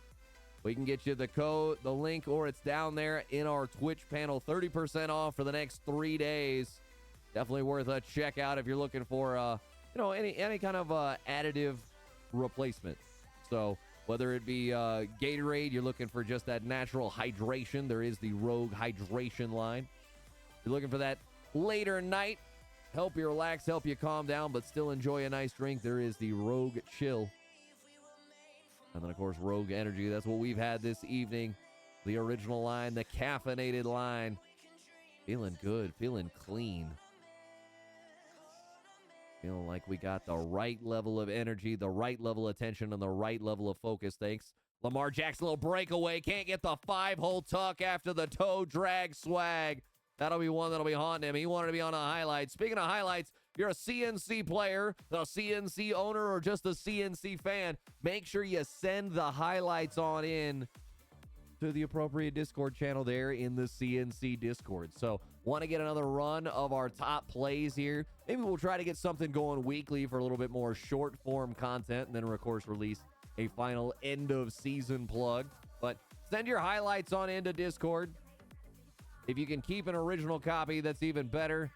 we can get you the code, the link, or it's down there in our Twitch panel. 30% off for the next 3 days. Definitely worth a check out if you're looking for, any kind of additive replacement. So whether it be Gatorade, you're looking for just that natural hydration. There is the Rogue Hydration line. You're looking for that later night, help you relax, help you calm down, but still enjoy a nice drink. There is the Rogue Chill. And then, of course, Rogue Energy. That's what we've had this evening. The original line, the caffeinated line. Feeling good, feeling clean. Feeling like we got the right level of energy, the right level of attention, and the right level of focus. Thanks. Lamar Jackson, little breakaway. Can't get the 5-hole tuck after the toe drag swag. That'll be one that'll be haunting him. He wanted to be on a highlight. Speaking of highlights, if you're a CNC player, a CNC owner, or just a CNC fan, make sure you send the highlights on in to the appropriate Discord channel there in the CNC Discord. So, want to get another run of our top plays here? Maybe we'll try to get something going weekly for a little bit more short-form content, and then, of course, release a final end-of-season plug. But send your highlights on into Discord. If you can keep an original copy, that's even better.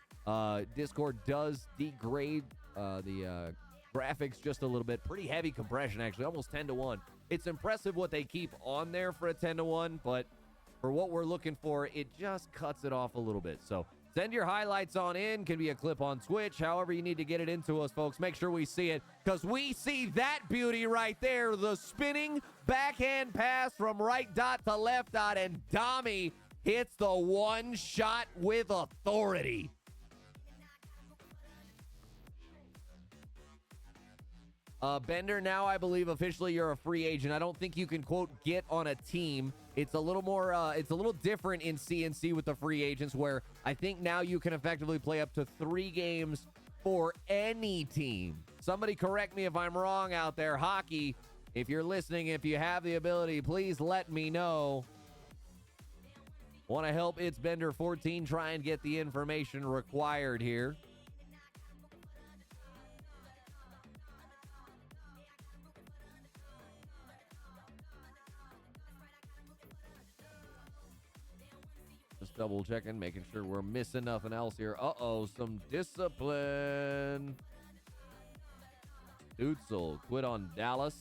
Discord does degrade the graphics just a little bit. Pretty heavy compression, actually, almost 10-1. It's impressive what they keep on there for a 10-1, but for what we're looking for, it just cuts it off a little bit. So send your highlights on in. Can be a clip on Twitch. However you need to get it into us, folks. Make sure we see it, because we see that beauty right there. The spinning backhand pass from right dot to left dot, and Dami hits the one shot with authority. Bender, now I believe officially you're a free agent. I don't think you can, quote, get on a team. It's a little more, it's a little different in CNC with the free agents, where I think now you can effectively play up to 3 games for any team. Somebody correct me if I'm wrong out there. Hockey, if you're listening, if you have the ability, please let me know. Want to help It's Bender 14 try and get the information required here. Just double checking, making sure we're missing nothing else here. Uh-oh, some discipline. Stutzel quit on Dallas.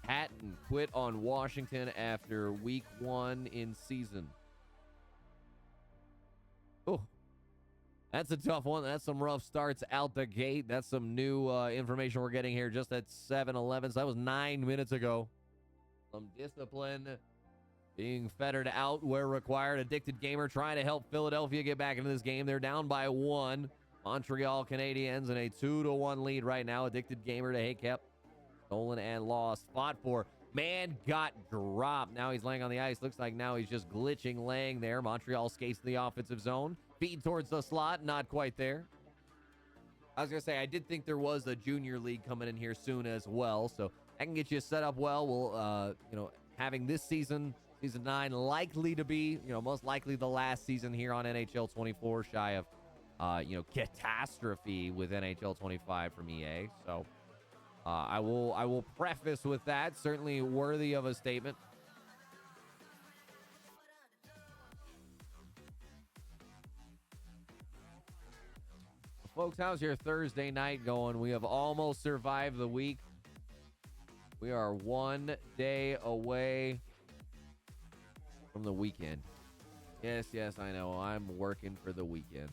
Hatton quit on Washington after week 1 in season. Oh, that's a tough one. That's some rough starts out the gate. That's some new information we're getting here just at 7-11. So that was 9 minutes ago. Some discipline being fettered out where required. Addicted Gamer trying to help Philadelphia get back into this game. They're down by 1. Montreal Canadiens in a 2-1 lead right now. Addicted Gamer to Haycap. Stolen and lost. Fought for. Man got dropped. Now he's laying on the ice. Looks like now he's just glitching, laying there. Montreal skates in the offensive zone. Feed towards the slot. Not quite there. I was going to say, I did think there was a junior league coming in here soon as well. So that can get you set up well. We'll, having this season, season 9, likely to be, most likely the last season here on NHL 24, shy of, catastrophe with NHL 25 from EA. So, I will preface with that. Certainly worthy of a statement. Folks, how's your Thursday night going? We have almost survived the week. We are 1 day away from the weekend. Yes, yes, I know. I'm working for the weekend.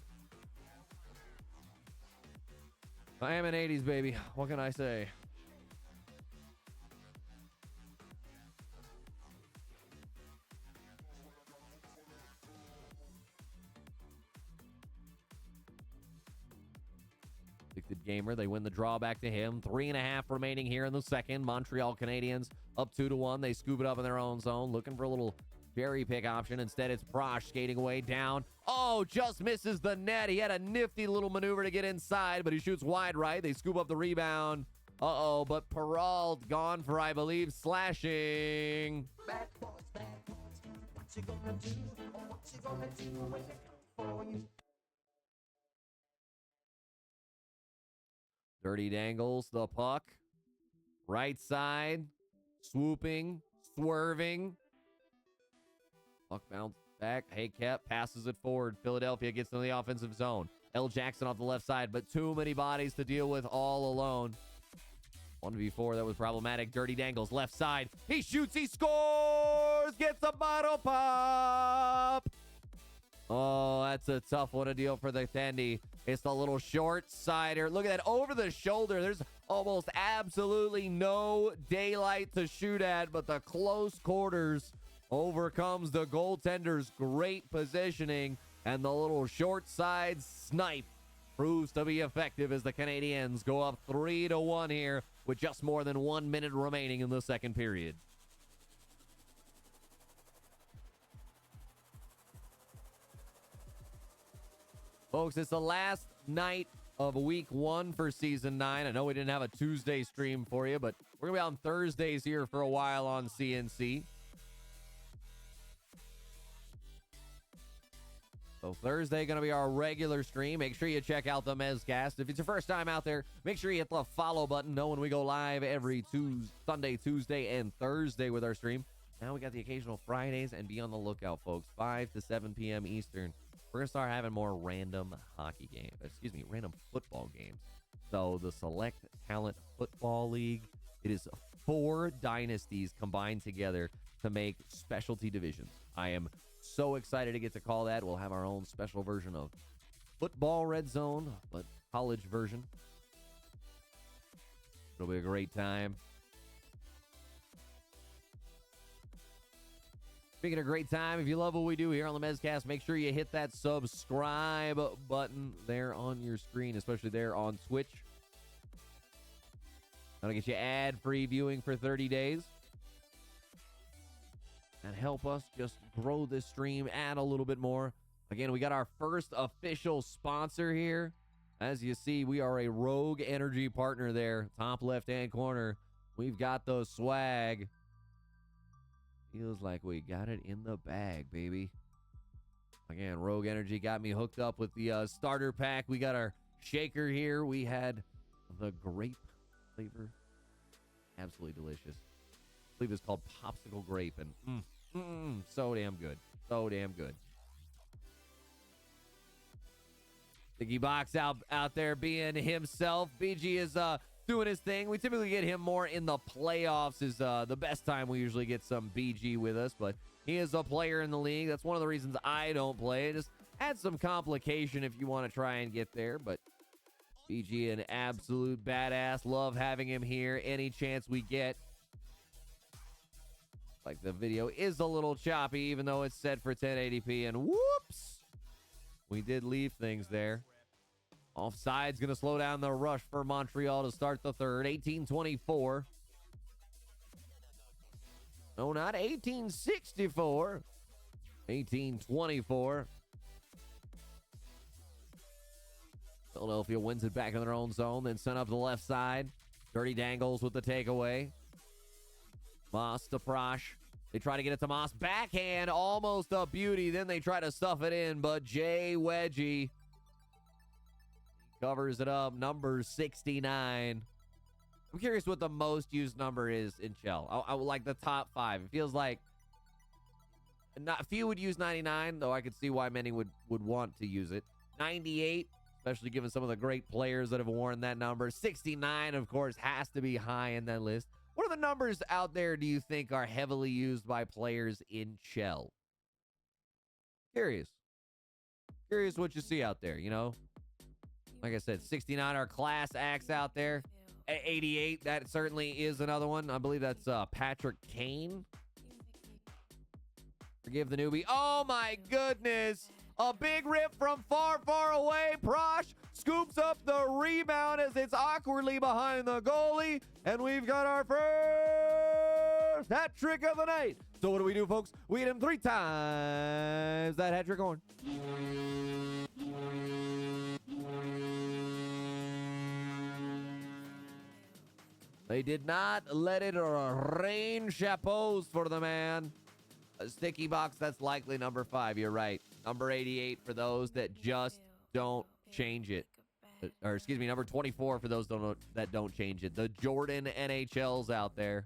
I am an 80s baby. What can I say? Addicted Gamer, they win the draw back to him. 3.5 remaining here in the second. Montreal Canadiens up 2-1. They scoop it up in their own zone, looking for a little cherry pick option. Instead, it's Prosh skating away down. Oh, just misses the net. He had a nifty little maneuver to get inside, but he shoots wide right. They scoop up the rebound. Uh-oh, but Peralt gone for, I believe, slashing. Bad boys, what you gonna do? What you gonna do when they come for you? Dirty Dangles the puck. Right side. Swooping. Swerving. Puck bounce back. Haykept passes it forward. Philadelphia gets into the offensive zone. L. Jackson off the left side, but too many bodies to deal with all alone. 1v4, that was problematic. Dirty Dangles, left side. He shoots, he scores! Gets a bottle pop! Oh, that's a tough one to deal for the Tendy. It's the little short sider. Look at that, over the shoulder. There's almost absolutely no daylight to shoot at, but the close quarters overcomes the goaltender's great positioning, and the little short side snipe proves to be effective as the Canadiens go up 3-1 here with just more than 1 minute remaining in the second period. Folks, it's the last night of week 1 for season 9. I know we didn't have a Tuesday stream for you, but we're going to be on Thursdays here for a while on CNC. So Thursday going to be our regular stream. Make sure you check out the Mezzcast. If it's your first time out there, make sure you hit the follow button. Know when we go live every Sunday, Tuesday, and Thursday with our stream. Now we got the occasional Fridays, and be on the lookout, folks. 5 to 7 p.m. Eastern. We're going to start having more random hockey games. Excuse me, random football games. So the Select Talent Football League, it is 4 dynasties combined together to make specialty divisions. I am so excited to get to call that. We'll have our own special version of football red zone, but college version. It'll be a great time. Speaking of great time, if you love what we do here on the Mezzcast, make sure you hit that subscribe button there on your screen, especially there on Twitch. That'll get you ad-free viewing for 30 days. And help us just grow this stream, add a little bit more. Again, we got our first official sponsor here. As you see, we are a Rogue Energy partner there. Top left-hand corner. We've got the swag. Feels like we got it in the bag, baby. Again, Rogue Energy got me hooked up with the starter pack. We got our shaker here. We had the grape flavor. Absolutely delicious. I believe it's called Popsicle Grape, and so damn good. So damn good. Sticky Box out there being himself. BG is doing his thing. We typically get him more in the playoffs is the best time we usually get some BG with us, but he is a player in the league. That's one of the reasons I don't play. It just adds some complication if you want to try and get there, but BG, an absolute badass. Love having him here any chance we get. Like the video is a little choppy, even though it's set for 1080p, and whoops! We did leave things there. Offside's going to slow down the rush for Montreal to start the third. 18-24. No, not 18-64. 18-24. Philadelphia wins it back in their own zone, then sent up the left side. Dirty Dangles with the takeaway. Moss to Prosh. They try to get it to Moss. Backhand, almost a beauty. Then they try to stuff it in, but Jay Wedgie covers it up. Number 69. I'm curious what the most used number is in Chell. I would like the top 5. It feels like not few would use 99, though I could see why many would want to use it. 98, especially given some of the great players that have worn that number. 69, of course, has to be high in that list. What are the numbers out there do you think are heavily used by players in Chell? Curious. Curious what you see out there, you know? Like I said, 69 are class acts out there. 88, that certainly is another one. I believe that's Patrick Kane. Forgive the newbie. Oh my goodness. A big rip from far, far away. Prosh scoops up the rebound as it's awkwardly behind the goalie. And we've got our first hat trick of the night. So what do we do, folks? We hit him 3 times. That hat trick horn. They did not let it rain chapeaus for the man. A sticky box, that's likely number 5. You're right. Number 88 for those that just don't change it. Or excuse me, number 24 for those that don't change it. The Jordan NHLs out there.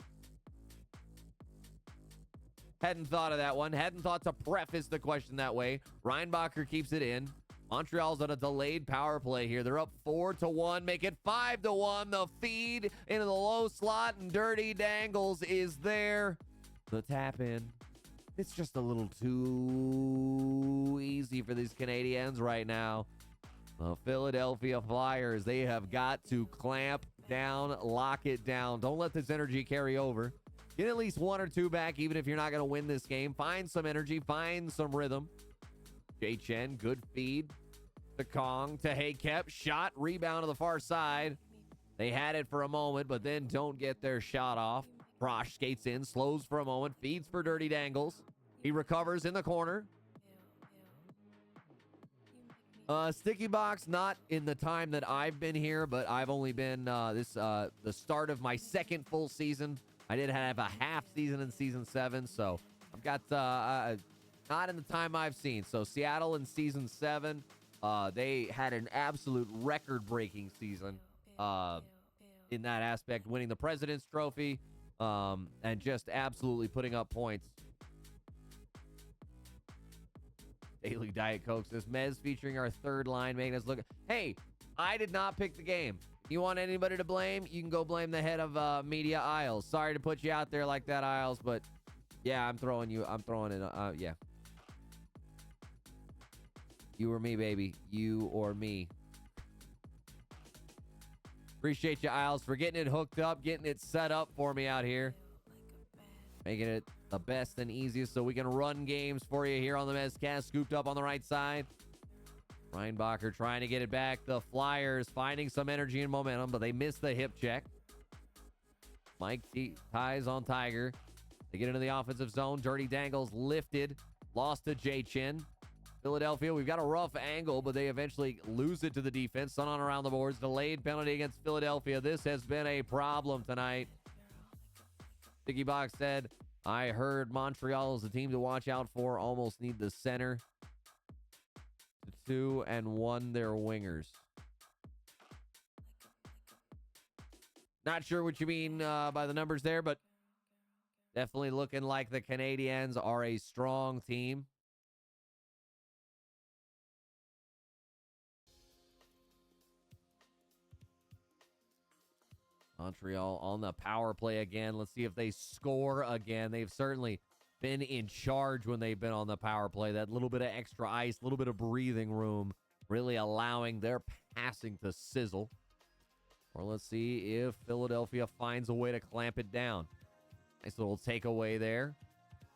Hadn't thought of that one. Hadn't thought to preface the question that way. Reinbacher keeps it in. Montreal's on a delayed power play here. They're up 4-1, make it 5-1. The feed into the low slot, and Dirty Dangles is there. The tap in. It's just a little too easy for these Canadiens right now. The Philadelphia Flyers, they have got to clamp down, lock it down. Don't let this energy carry over. Get at least 1 or 2 back, even if you're not going to win this game. Find some energy, find some rhythm. Jay Chen, good feed to Kong, to Haykep. Shot, rebound to the far side. They had it for a moment, but then don't get their shot off. Prosh skates in, slows for a moment, feeds for Dirty Dangles. He recovers in the corner. Sticky box, not in the time that I've been here, but I've only been the start of my second full season. I did have a half season in season 7, so I've got not in the time I've seen. So Seattle in season 7, they had an absolute record-breaking season in that aspect, winning the President's Trophy and just absolutely putting up points. Daily Diet Coke says, Mez featuring our third line, making us look. Hey, I did not pick the game. You want anybody to blame? You can go blame the head of Media Isles. Sorry to put you out there like that, Isles, but yeah, I'm throwing it. Yeah. You or me, baby. You or me. Appreciate you, Isles, for getting it hooked up, getting it set up for me out here. Making it the best and easiest so we can run games for you here on the Mezzcast. Scooped up on the right side. Reinbacher trying to get it back. The Flyers finding some energy and momentum, but they miss the hip check. Mike ties on Tiger. They get into the offensive zone. Dirty Dangles lifted. Lost to Jay Chin. Philadelphia, we've got a rough angle, but they eventually lose it to the defense. Sun on around the boards. Delayed penalty against Philadelphia. This has been a problem tonight. Sticky Box said, I heard Montreal is a team to watch out for. Almost need the center. 2 and 1 their wingers. Not sure what you mean by the numbers there, but definitely looking like the Canadiens are a strong team. Montreal on the power play again. Let's see if they score again. They've certainly been in charge when they've been on the power play. That little bit of extra ice, a little bit of breathing room, really allowing their passing to sizzle. Or let's see if Philadelphia finds a way to clamp it down. Nice little takeaway there.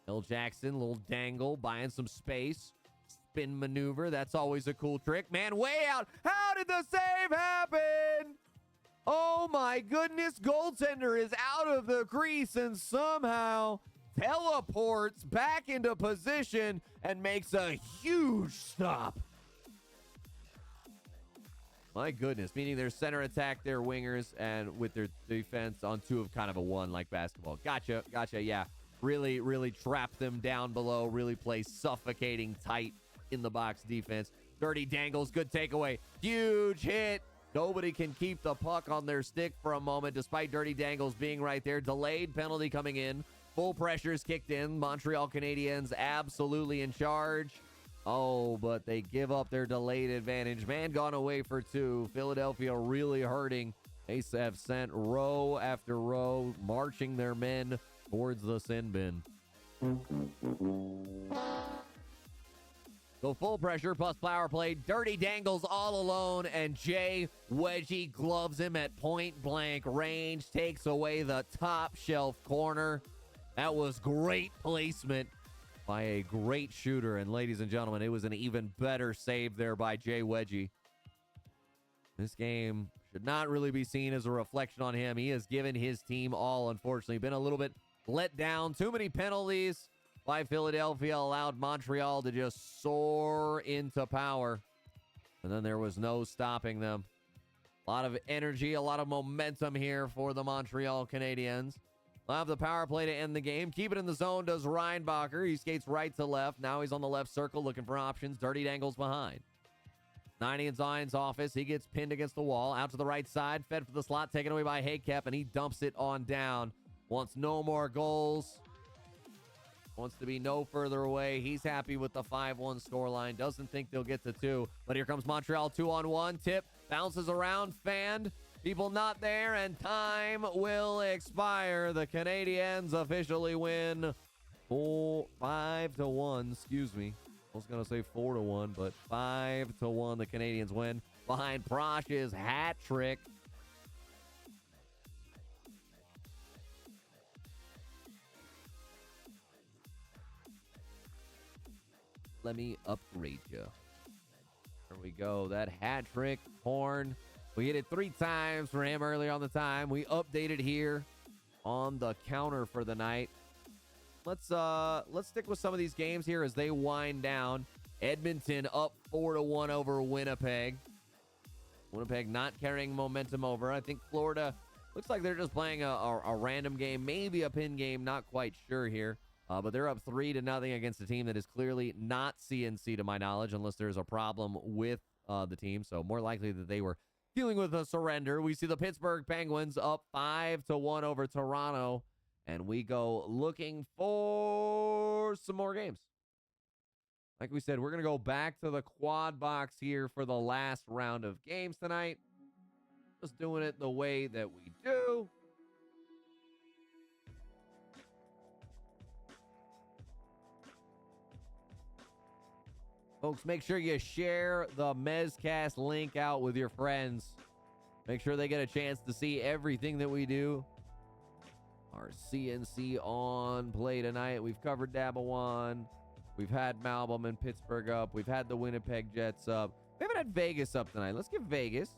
Bill Jackson, little dangle, buying some space. Spin maneuver, that's always a cool trick. Man, way out. How did the save happen? Oh my goodness, goaltender is out of the crease and somehow teleports back into position and makes a huge stop. My goodness, meaning their center attack, their wingers, and with their defense on 2 of kind of a 1 like basketball. Gotcha, yeah. Really trap them down below, really play suffocating tight in the box defense. Dirty Dangles, good takeaway. Huge hit. Nobody can keep the puck on their stick for a moment, despite Dirty Dangles being right there. Delayed penalty coming in. Full pressure's kicked in. Montreal Canadiens absolutely in charge. Oh, but they give up their delayed advantage. Man gone away for 2. Philadelphia really hurting. They have sent row after row, marching their men towards the sin bin. Go full pressure plus power play. Dirty dangles all alone, and Jay Wedgie gloves him at point blank range. Takes away the top shelf corner. That was great placement by a great shooter. And ladies and gentlemen, it was an even better save there by Jay Wedgie. This game should not really be seen as a reflection on him. He has given his team all, unfortunately. Been a little bit let down. Too many penalties by Philadelphia allowed Montreal to just soar into power. And then there was no stopping them. A lot of energy, a lot of momentum here for the Montreal Canadiens. They'll have the power play to end the game. Keep it in the zone does Reinbacher. He skates right to left. Now he's on the left circle looking for options. Dirty dangles behind. 90 in Zion's office. He gets pinned against the wall. Out to the right side. Fed for the slot. Taken away by Hakep, and he dumps it on down. Wants no more goals. Wants to be no further away. He's happy with the 5-1 scoreline. Doesn't think they'll get to 2. But here comes Montreal 2-on-1. Tip bounces around. Fanned. People not there. And time will expire. The Canadiens officially win 5-1. Excuse me. I was going to say 4-1, but 5-1 the Canadiens win. Behind Prosh's hat trick. Let me upgrade you. There we go. That hat trick, Horn. We hit it 3 times for him earlier on the time. We updated here on the counter for the night. Let's stick with some of these games here as they wind down. Edmonton up 4-1 over Winnipeg. Winnipeg not carrying momentum over. I think Florida looks like they're just playing a random game, maybe a pin game, not quite sure here. But they're up 3-0 against a team that is clearly not CNC to my knowledge, unless there's a problem with the team. So more likely that they were dealing with a surrender. We see the Pittsburgh Penguins up 5-1 over Toronto. And we go looking for some more games. Like we said, we're going to go back to the quad box here for the last round of games tonight. Just doing it the way that we do. Folks, make sure you share the Mezzcast link out with your friends. Make sure they get a chance to see everything that we do. Our CNC on play tonight. We've covered Dabawan. We've had Malbum and Pittsburgh up. We've had the Winnipeg Jets up. We haven't had Vegas up tonight. Let's get Vegas.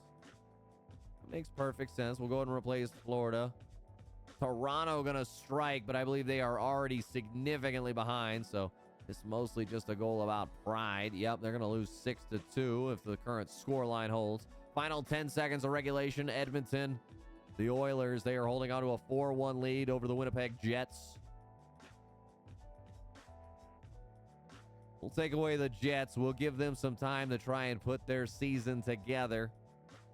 That makes perfect sense. We'll go ahead and replace Florida. Toronto going to strike, but I believe they are already significantly behind. So it's mostly just a goal about pride. Yep, they're going to lose 6-2 if the current scoreline holds. Final 10 seconds of regulation. Edmonton. The Oilers, they are holding on to a 4-1 lead over the Winnipeg Jets. We'll take away the Jets. We'll give them some time to try and put their season together.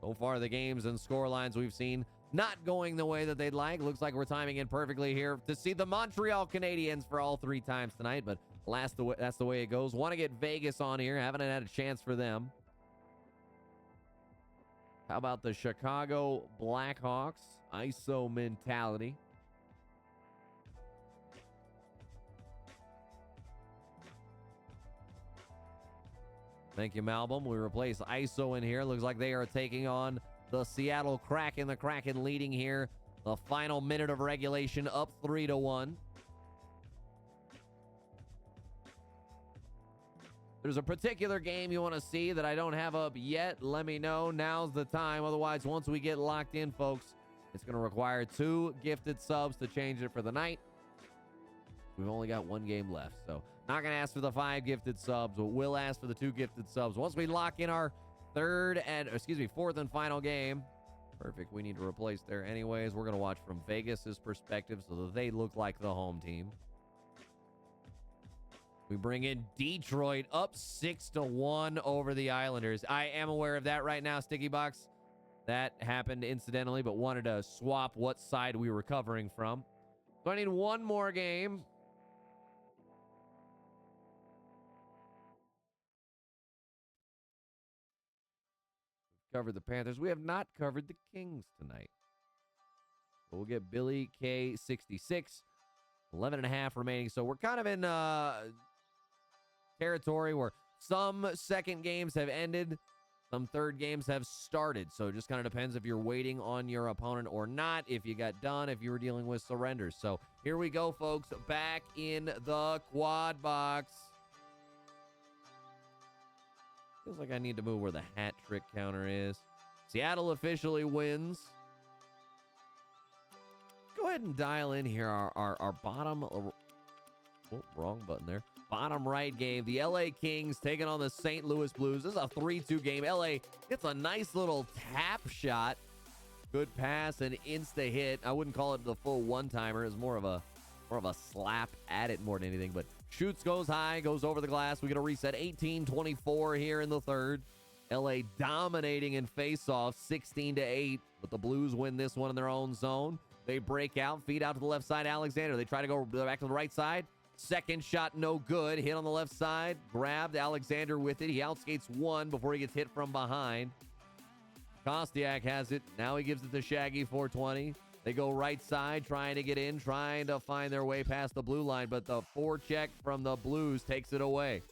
So far, the games and scorelines we've seen not going the way that they'd like. Looks like we're timing in perfectly here to see the Montreal Canadiens for all 3 times tonight, but that's the way it goes. Want to get Vegas on here. Haven't had a chance for them. How about the Chicago Blackhawks? ISO mentality. Thank you, Malbum. We replace ISO in here. Looks like they are taking on the Seattle Kraken. The Kraken leading here. The final minute of regulation, up 3-1. There's a particular game you want to see that I don't have up yet, let me know. Now's the time. Otherwise, once we get locked in, folks, it's going to require 2 gifted subs to change it for the night. We've only got 1 game left, so not going to ask for the 5 gifted subs, but we'll ask for the 2 gifted subs. Once we lock in our 4th and final game. Perfect. We need to replace there anyways. We're going to watch from Vegas's perspective so that they look like the home team. We bring in Detroit up 6-1 over the Islanders. I am aware of that right now, Sticky Box. That happened incidentally, but wanted to swap what side we were covering from. So I need 1 more game. We've covered the Panthers. We have not covered the Kings tonight. But we'll get Billy K66. 11.5 remaining. So we're kind of in territory where Some second games have ended. Some third games have started. So it just kind of depends if you're waiting on your opponent or not, if you got done, if you were dealing with surrenders. So here we go, folks. Back in the quad box. Feels like I need to move where the hat trick counter is. Seattle officially wins. Go ahead and dial in here our bottom. Oh, wrong button there. Bottom right game. The LA Kings taking on the St. Louis Blues. This is a 3-2 game. LA gets a nice little tap shot. Good pass and insta hit. I wouldn't call it the full one-timer. It's more of a slap at it more than anything. But shoots, goes high, goes over the glass. We get a reset. 18-24 here in the third. LA dominating in face-off, 16-8. But the Blues win this one in their own zone. They break out, feed out to the left side. Alexander. They try to go back to the right side. Second shot, no good. Hit on the left side. Grabbed Alexander with it. He outskates one before he gets hit from behind. Kostiak has it. Now he gives it to Shaggy, 420. They go right side, trying to get in, trying to find their way past the blue line, but the forecheck from the Blues takes it away.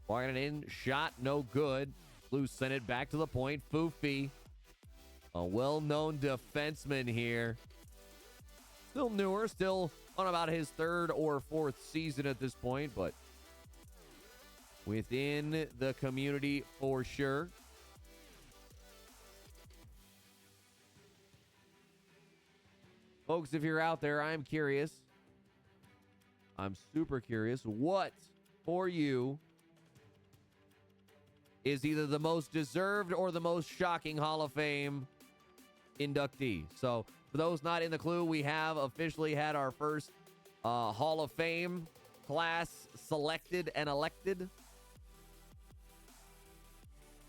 Walking it in, shot, no good. Blues send it back to the point. Foofy, a well-known defenseman here. Still newer, still on about his third or fourth season at this point, but within the community for sure. Folks, if you're out there, I'm curious. I'm super curious. What, for you, is either the most deserved or the most shocking Hall of Fame inductee? So, for those not in the clue, we have officially had our first Hall of Fame class selected and elected.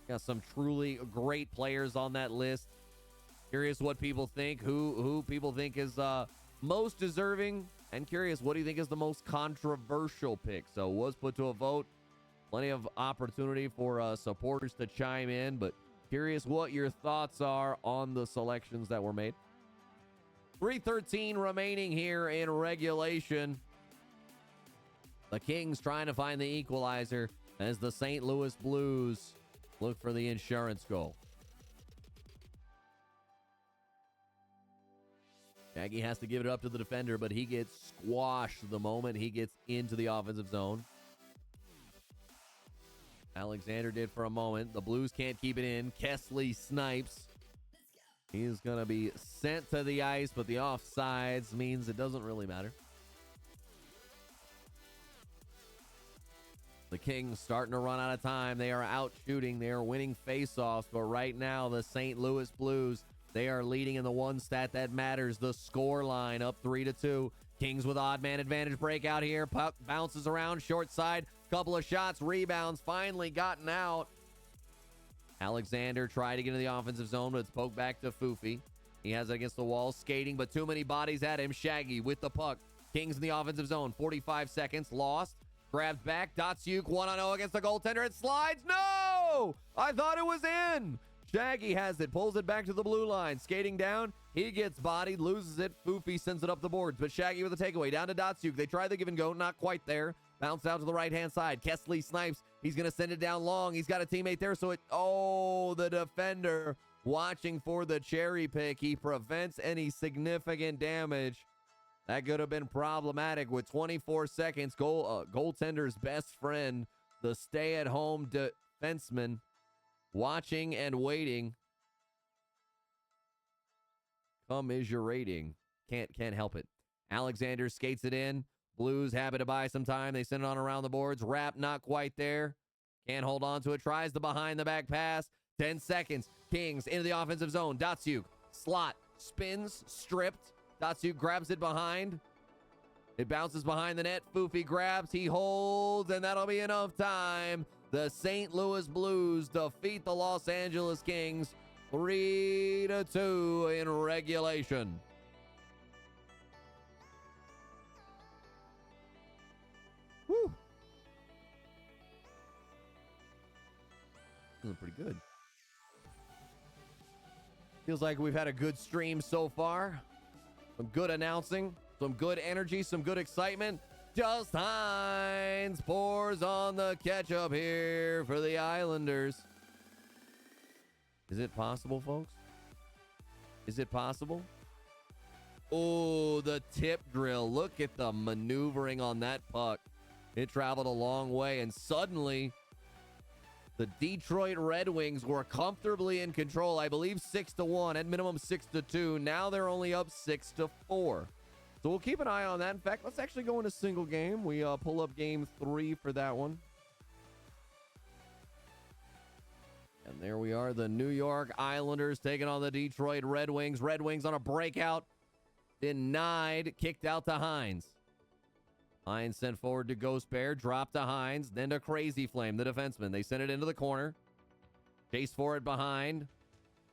Got some truly great players on that list. Curious what people think, who people think is most deserving, and curious what do you think is the most controversial pick. So was put to a vote. Plenty of opportunity for supporters to chime in, but curious what your thoughts are on the selections that were made. 3:13 remaining here in regulation. The Kings trying to find the equalizer as the St. Louis Blues look for the insurance goal. Shaggy has to give it up to the defender, but he gets squashed the moment he gets into the offensive zone. Alexander did for a moment. The Blues can't keep it in. Kessley snipes. He's going to be sent to the ice, but the offsides means it doesn't really matter. The Kings starting to run out of time. They are out shooting. They are winning faceoffs, but right now the St. Louis Blues, they are leading in the one stat that matters, the score line, up 3-2. Kings with odd man advantage breakout here. Puck bounces around short side. Couple of shots, rebounds, finally gotten out. Alexander tried to get into the offensive zone, but it's poked back to Foofy. He has it against the wall, skating, but too many bodies at him. Shaggy with the puck. Kings in the offensive zone. 45 seconds, lost. Grabs back. Datsyuk 1-0 against the goaltender. It slides. No! I thought it was in. Shaggy has it, pulls it back to the blue line. Skating down. He gets bodied, loses it. Foofy sends it up the boards, but Shaggy with a takeaway. Down to Datsyuk. They try the give and go. Not quite there. Bounce out to the right-hand side. Kessley snipes. He's going to send it down long. He's got a teammate there, so the defender watching for the cherry pick. He prevents any significant damage. That could have been problematic with 24 seconds. Goaltender's best friend, the stay-at-home defenseman, watching and waiting. Come is your rating. Can't help it. Alexander skates it in. Blues happy to buy some time. They send it on around the boards. Wrap not quite there. Can't hold on to it. Tries the behind-the-back pass. 10 seconds. Kings into the offensive zone. Datsyuk. Slot. Spins. Stripped. Datsyuk grabs it behind. It bounces behind the net. Foofy grabs. He holds, and that'll be enough time. The St. Louis Blues defeat the Los Angeles Kings 3-2 in regulation. Woo! Feeling pretty good. Feels like we've had a good stream so far. Some good announcing, some good energy, some good excitement. Just Hines pours on the ketchup here for the Islanders. Is it possible, folks? Is it possible? Oh, the tip drill. Look at the maneuvering on that puck. It traveled a long way, and suddenly the Detroit Red Wings were comfortably in control. I believe 6-1, at minimum 6-2. Now they're only up 6-4. So we'll keep an eye on that. In fact, let's actually go into single game. We pull up game 3 for that one. And there we are, the New York Islanders taking on the Detroit Red Wings. Red Wings on a breakout. Denied, kicked out to Hines. Hines sent forward to Ghost Bear, dropped to Hines, then to Crazy Flame, the defenseman. They sent it into the corner. Chase for it behind.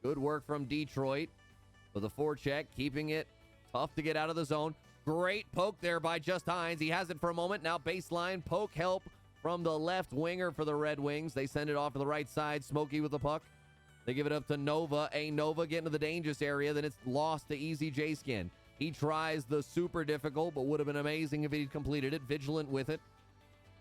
Good work from Detroit with a forecheck, keeping it tough to get out of the zone. Great poke there by Just Hines. He has it for a moment. Now baseline poke help from the left winger for the Red Wings. They send it off to the right side. Smokey with the puck. They give it up to Nova. Nova getting to the dangerous area. Then it's lost to Easy J Skin. He tries the super difficult, but would have been amazing if he'd completed it. Vigilant with it.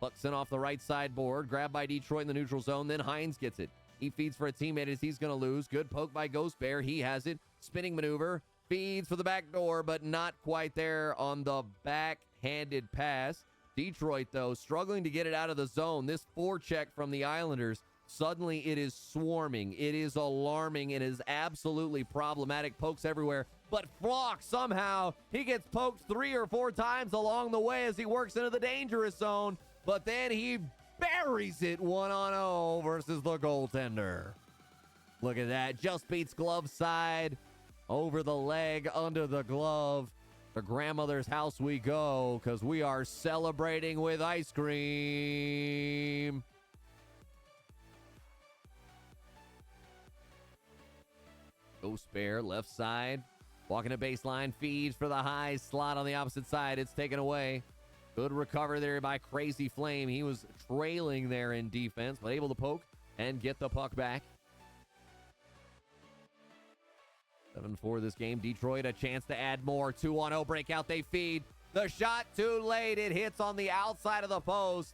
Puck sent off the right side board. Grabbed by Detroit in the neutral zone. Then Hines gets it. He feeds for a teammate as he's going to lose. Good poke by Ghost Bear. He has it. Spinning maneuver. Feeds for the back door, but not quite there on the backhanded pass. Detroit, though, struggling to get it out of the zone. This forecheck from the Islanders, suddenly it is swarming. It is alarming. It is absolutely problematic. Pokes everywhere. But Flock, somehow, he gets poked 3 or 4 times along the way as he works into the dangerous zone. But then he buries it 1-on-0 versus the goaltender. Look at that. Just beats glove side. Over the leg, under the glove. To grandmother's house we go, because we are celebrating with ice cream. Ghost Bear, left side. Walking to baseline, feeds for the high slot on the opposite side. It's taken away. Good recover there by Crazy Flame. He was trailing there in defense, but able to poke and get the puck back. 7-4 this game. Detroit, a chance to add more. 2-on-0 breakout. They feed. The shot too late. It hits on the outside of the post.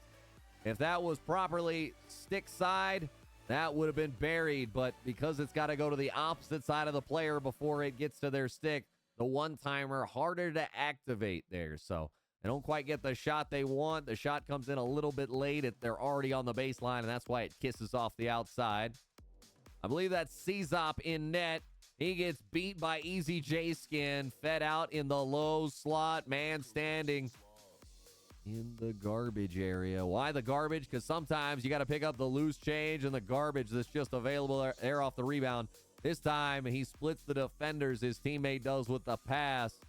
If that was properly stick side, that would have been buried. But because it's got to go to the opposite side of the player before it gets to their stick, the one-timer harder to activate there. So they don't quite get the shot they want. The shot comes in a little bit late. They're already on the baseline, and that's why it kisses off the outside. I believe that's Czop in net. He gets beat by Easy J Skin, fed out in the low slot, man standing in the garbage area. Why the garbage? Because sometimes you got to pick up the loose change and the garbage that's just available there off the rebound. This time he splits the defenders, his teammate does with the pass,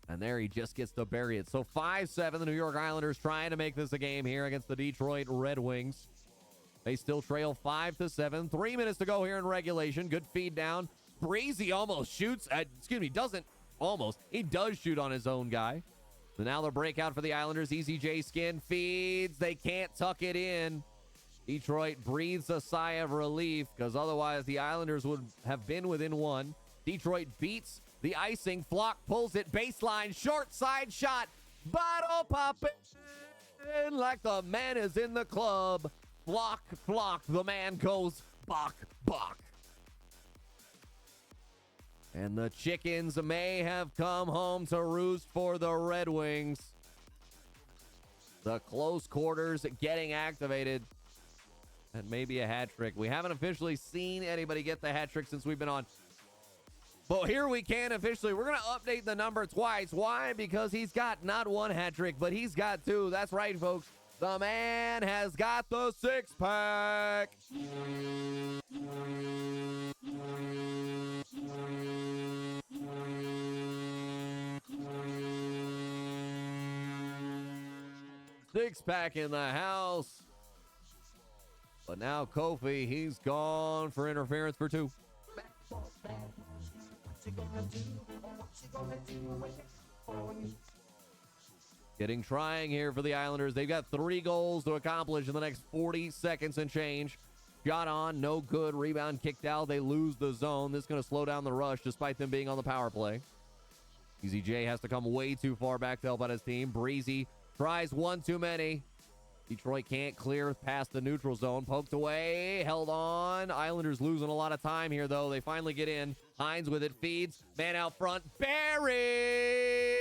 and there he just gets to bury it. So 5-7, the New York Islanders trying to make this a game here against the Detroit Red Wings. They still trail 5-7. 3 minutes to go here in regulation. Good feed down. Breezy almost shoots. Doesn't almost. He does shoot on his own guy. So now the breakout for the Islanders. Easy J Skin feeds. They can't tuck it in. Detroit breathes a sigh of relief because otherwise the Islanders would have been within one. Detroit beats the icing. Flock pulls it. Baseline. Short side shot. Bottle popping like the man is in the club. Flock. The man goes bok. And the chickens may have come home to roost for the Red Wings. The close quarters getting activated. That may be a hat trick. We haven't officially seen anybody get the hat trick since we've been on. But here we can officially. We're going to update the number twice. Why? Because he's got not one hat trick, but he's got 2. That's right, folks. The man has got the 6-pack. Six-pack in the house. But now Kofi, he's gone for interference for 2. Getting trying here for the Islanders. They've got 3 goals to accomplish in the next 40 seconds and change. Shot on, no good. Rebound kicked out. They lose the zone. This is going to slow down the rush despite them being on the power play. Easy J has to come way too far back to help out his team. Breezy Tries one too many. Detroit can't clear past the neutral zone. Poked away, held on. Islanders losing a lot of time here, though. They finally get in. Hines with it, feeds. Man out front, buried!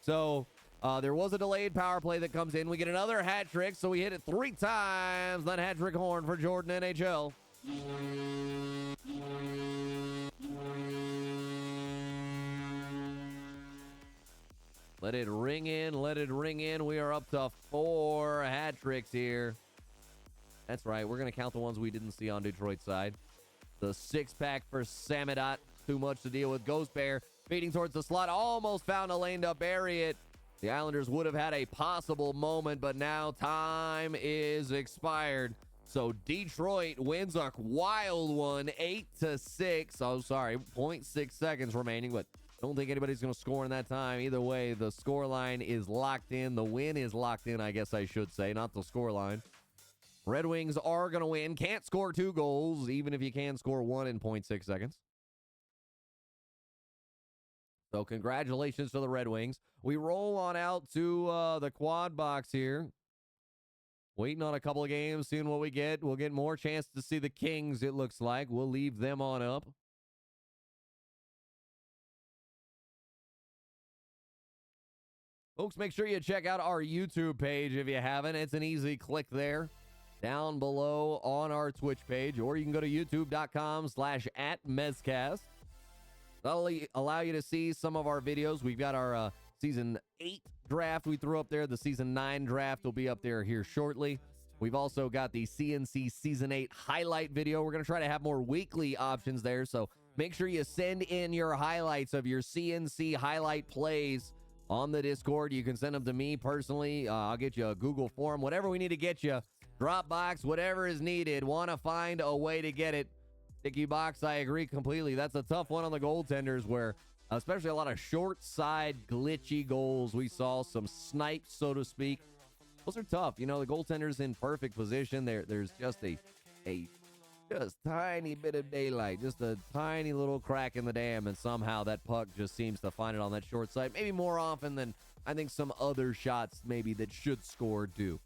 So there was a delayed power play that comes in. We get another hat trick, so we hit it 3 times. That hat trick horn for Jordan NHL. Let it ring in, let it ring in. We are up to 4 hat tricks here. That's right, we're going to count the ones we didn't see on Detroit's side. The 6-pack for Samedot, too much to deal with. Ghost Bear feeding towards the slot, almost found a lane to bury it. The Islanders would have had a possible moment, but now time is expired. So Detroit wins a wild one, 8-6. Oh, sorry, 0.6 seconds remaining, but don't think anybody's going to score in that time. Either way, the score line is locked in. The win is locked in, I guess I should say, not the score line. Red Wings are going to win. Can't score 2 goals, even if you can score 1 in 0.6 seconds. So congratulations to the Red Wings. We roll on out to the quad box here. Waiting on a couple of games, seeing what we get. We'll get more chance to see the Kings, it looks like. We'll leave them on up. Folks, make sure you check out our YouTube page if you haven't. It's an easy click there down below on our Twitch page, or you can go to youtube.com/@Mezzcast. That'll allow you to see some of our videos. We've got our Season 8 draft we threw up there. The Season 9 draft will be up there here shortly. We've also got the CNC Season 8 highlight video. We're going to try to have more weekly options there, so make sure you send in your highlights of your CNC highlight plays on the Discord. You can send them to me personally. I'll get you a Google form, whatever we need to get you. Dropbox, whatever is needed. Want to find a way to get it. Sticky box, I agree completely. That's a tough one on the goaltenders where, especially a lot of short side glitchy goals. We saw some snipes, so to speak. Those are tough. You know, the goaltender's in perfect position. There's just a just tiny bit of daylight, just a tiny little crack in the dam, and somehow that puck just seems to find it on that short side. Maybe more often than I think some other shots maybe that should score do.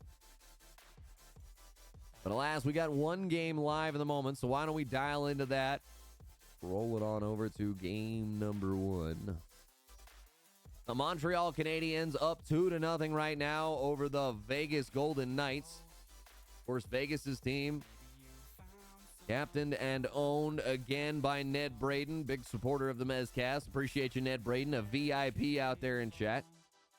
But alas, we got one game live at the moment, so why don't we dial into that? Roll it on over to game number 1. The Montreal Canadiens up 2-0 right now over the Vegas Golden Knights. Of course, Vegas's team captained and owned again by Ned Braden, big supporter of the Mezzcast. Appreciate you, Ned Braden, a VIP out there in chat.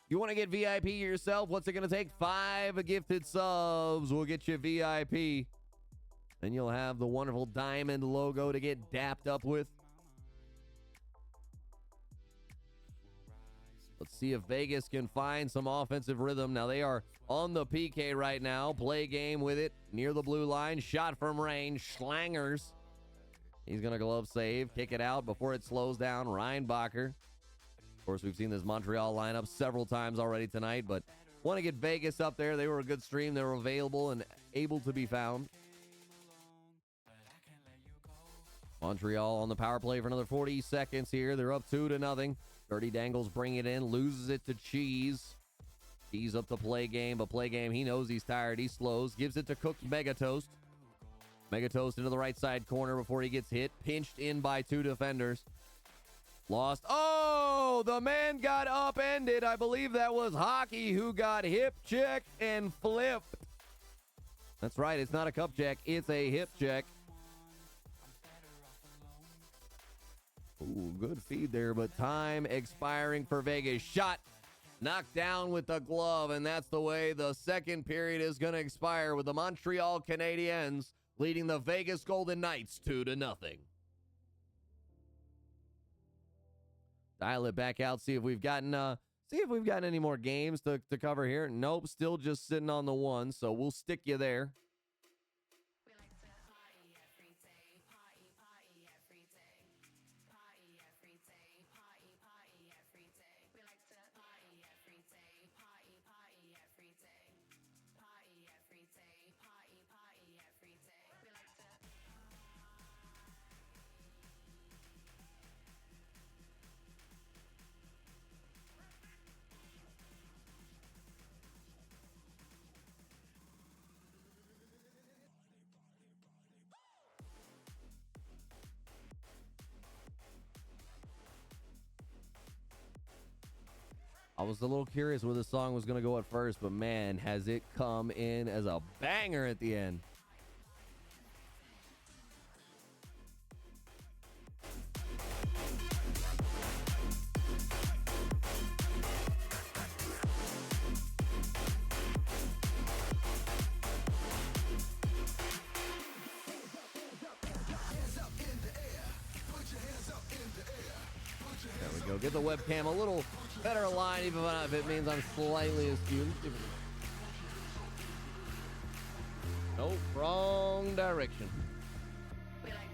You want to get VIP yourself? What's it going to take? 5 gifted subs will get you VIP. Then you'll have the wonderful diamond logo to get dapped up with. Let's see if Vegas can find some offensive rhythm. Now they are on the PK right now. Play game with it near the blue line. Shot from range. Schlangers. He's going to glove save. Kick it out before it slows down. Reinbacher. Of course, we've seen this Montreal lineup several times already tonight, but want to get Vegas up there. They were a good stream. They were available and able to be found. Montreal on the power play for another 40 seconds here. They're up 2-0. Dirty Dangles bring it in, loses it to Cheese. Cheese up the play game, but play game, he knows he's tired. He slows, gives it to Cooked Megatoast. Megatoast into the right side corner before he gets hit. Pinched in by 2 defenders. Lost. Oh, the man got upended. I believe that was Hockey who got hip checked and flipped. That's right. It's not a cup check. It's a hip check. Ooh, good feed there, but time expiring for Vegas. Shot knocked down with the glove, and that's the way the second period is going to expire with the Montreal Canadiens leading the Vegas Golden Knights 2-0. Dial it back out, see if we've gotten any more games to cover here. Nope, still just sitting on the 1, so we'll stick you there. I was a little curious where the song was going to go at first, but man, has it come in as a banger at the end. There we go. Get the webcam a little better aligned, even if it means I'm slightly askew. Nope, wrong direction.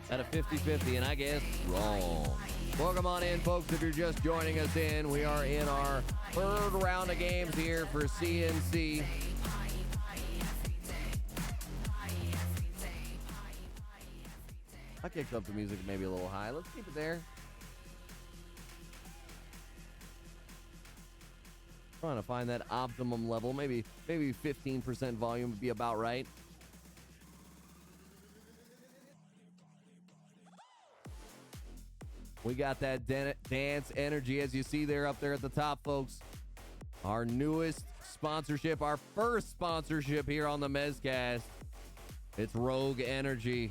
At a 50-50, and I guess wrong. Welcome on in, folks. If you're just joining us in, we are in our third round of games here for CNC. I kicked up the music maybe a little high. Let's keep it there. Trying to find that optimum level. Maybe 15% volume would be about right. We got that dance energy, as you see there up there at the top, folks. Our newest sponsorship, our first sponsorship here on the Mezzcast. It's Rogue Energy.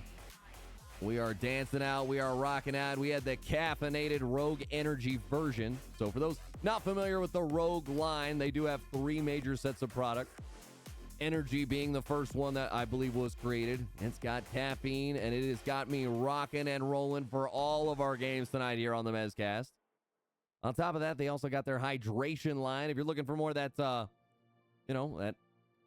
We are dancing out. We are rocking out. We had the caffeinated Rogue Energy version. So for those not familiar with the Rogue line, they do have 3 major sets of product. Energy being the first one that I believe was created. It's got caffeine, and it has got me rocking and rolling for all of our games tonight here on the Mezzcast. On top of that, they also got their hydration line. If you're looking for more of that, that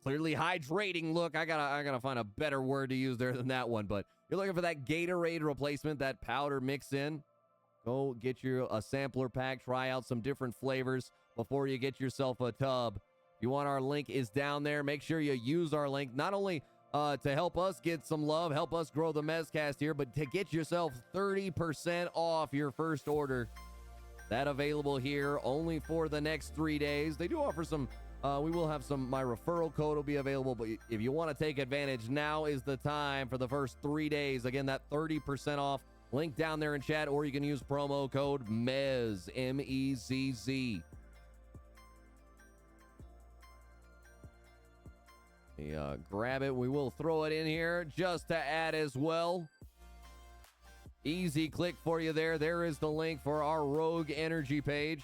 clearly hydrating look, I gotta find a better word to use there than that one. But you're looking for that Gatorade replacement, that powder mix in. Go get you a sampler pack. Try out some different flavors before you get yourself a tub. If you want, our link is down there. Make sure you use our link, not only to help us get some love, help us grow the Mezzcast here, but to get yourself 30% off your first order. That available here only for the next 3 days. They do offer some, we will have some, my referral code will be available, but if you want to take advantage, now is the time for the first 3 days. Again, that 30% off, link down there in chat, or you can use promo code MEZZ, M-E-Z-Z. Grab it. We will throw it in here just to add as well. Easy click for you there. There is the link for our Rogue Energy page.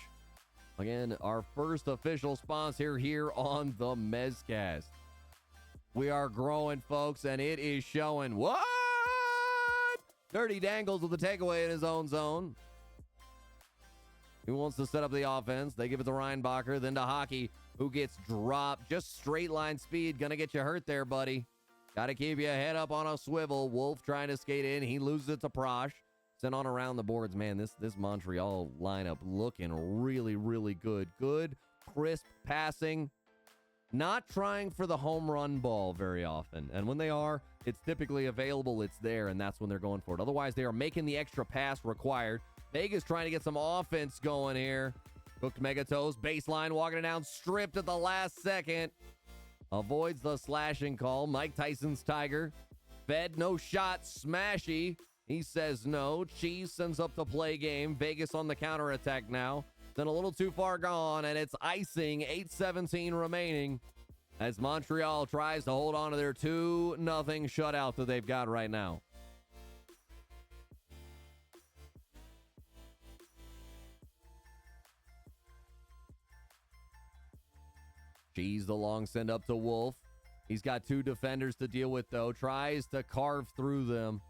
Again, our first official sponsor here on the Mezzcast. We are growing, folks, and it is showing. What? Dirty Dangles with the takeaway in his own zone. Who wants to set up the offense? They give it to Reinbacher, then to Hockey, who gets dropped. Just straight line speed. Gonna get you hurt there, buddy. Got to keep your head up on a swivel. Wolf trying to skate in. He loses it to Prosh. Sent on around the boards. Man, this Montreal lineup looking really, really good. Good, crisp passing. Not trying for the home run ball very often. And when they are, it's typically available. It's there, and that's when they're going for it. Otherwise, they are making the extra pass required. Vegas trying to get some offense going here. Hooked Megatoes. Baseline walking it down. Stripped at the last second. Avoids the slashing call. Mike Tyson's Tiger. Fed, no shot. Smashy. He says no. Cheese sends up the play game. Vegas on the counterattack now. Then a little too far gone, and it's icing. 8:17 remaining as Montreal tries to hold on to their 2-0 shutout that they've got right now. Cheese the long send up to Wolf. He's got 2 defenders to deal with, though. Tries to carve through them.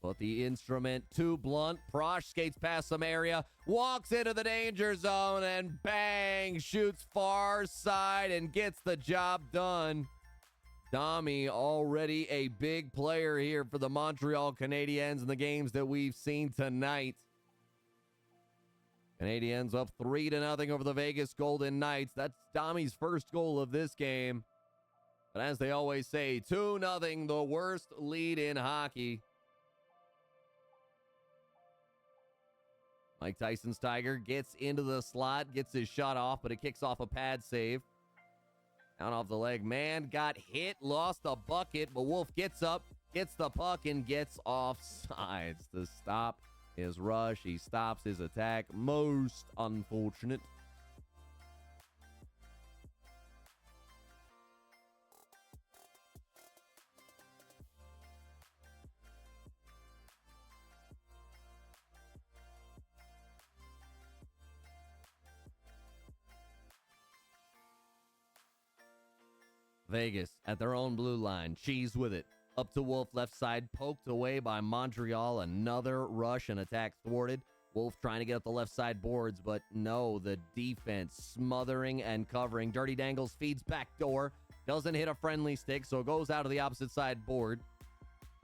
But the instrument too blunt. Prosh skates past some area. Walks into the danger zone and bang! Shoots far side and gets the job done. Domi already a big player here for the Montreal Canadiens in the games that we've seen tonight. Canadiens up 3-0 over the Vegas Golden Knights. That's Domi's first goal of this game. But as they always say, 2-0, the worst lead in hockey. Mike Tyson's Tiger gets into the slot, gets his shot off, but it kicks off a pad save. Down off the leg. Man got hit, lost a bucket, but Wolf gets up, gets the puck, and gets offsides to stop his rush. He stops his attack. Most unfortunate. Vegas at their own blue line. Cheese with it. Up to Wolf, left side, poked away by Montreal. Another rush and attack thwarted. Wolf trying to get up the left side boards, but no, the defense smothering and covering. Dirty Dangles feeds back door. Doesn't hit a friendly stick, so it goes out to the opposite side board.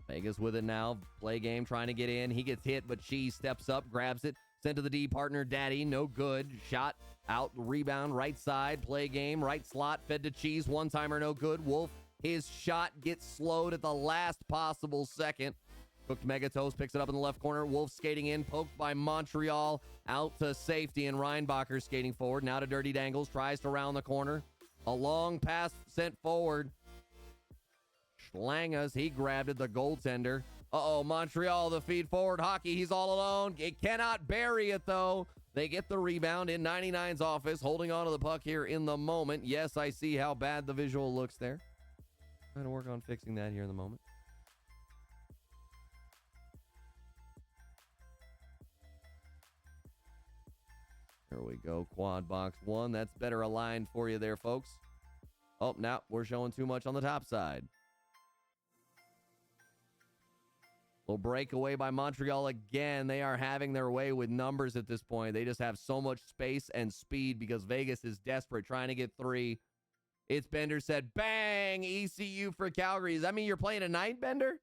Vegas with it now. Play game trying to get in. He gets hit, but Cheese steps up, grabs it. Sent to the D partner, Daddy. No good. Shot out, rebound, right side. Play game, right slot. Fed to Cheese. One-timer, no good. Wolf, his shot gets slowed at the last possible second. Cooked Megatoes, picks it up in the left corner. Wolf skating in, poked by Montreal. Out to safety, and Reinbacher skating forward. Now to Dirty Dangles, tries to round the corner. A long pass sent forward. Schlangas, he grabbed it, the goaltender. Uh-oh, Montreal, the feed forward hockey. He's all alone. It cannot bury it, though. They get the rebound in 99's office, holding on to the puck here in the moment. Yes, I see how bad the visual looks there. Trying to work on fixing that here in the moment. There we go. Quad box one. That's better aligned for you there, folks. Oh, now we're showing too much on the top side. Little breakaway by Montreal again. They are having their way with numbers at this point. They just have so much space and speed because Vegas is desperate, trying to get three. It's Bender said, bang, ECU for Calgary. Does that mean you're playing tonight, Bender?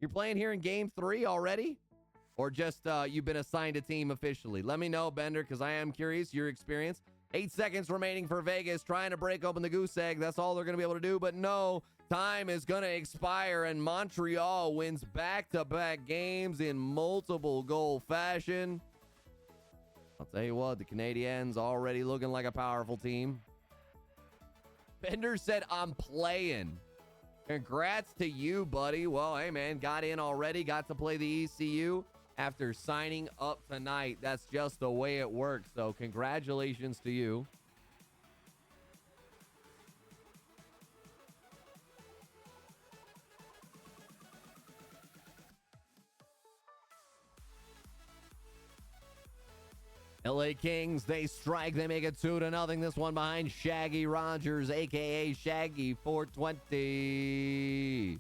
You're playing here in game 3 already? Or just you've been assigned a team officially? Let me know, Bender, because I am curious your experience. 8 seconds remaining for Vegas, trying to break open the goose egg. That's all they're going to be able to do, but no. Time is going to expire, and Montreal wins back-to-back games in multiple goal fashion. I'll tell you what, the Canadiens already looking like a powerful team. Bender said, I'm playing. Congrats to you, buddy. Well, hey, man, got in already, got to play the ECU after signing up tonight. That's just the way it works, so congratulations to you. LA Kings, they strike. They make it 2-0. This one behind Shaggy Rogers, a.k.a. Shaggy 420.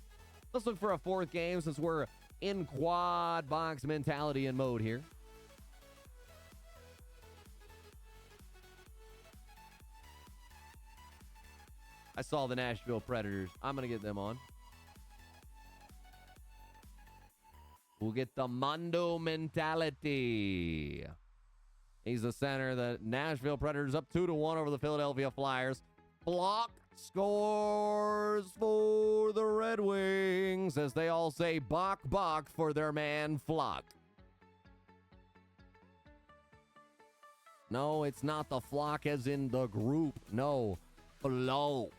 Let's look for a fourth game since we're in quad box mentality and mode here. I saw the Nashville Predators. I'm going to get them on. We'll get the Mondo mentality. He's the center. The Nashville Predators up 2-1 over the Philadelphia Flyers. Block scores for the Red Wings as they all say bok bok for their man Flock. No, it's not the flock as in the group. No, Flow.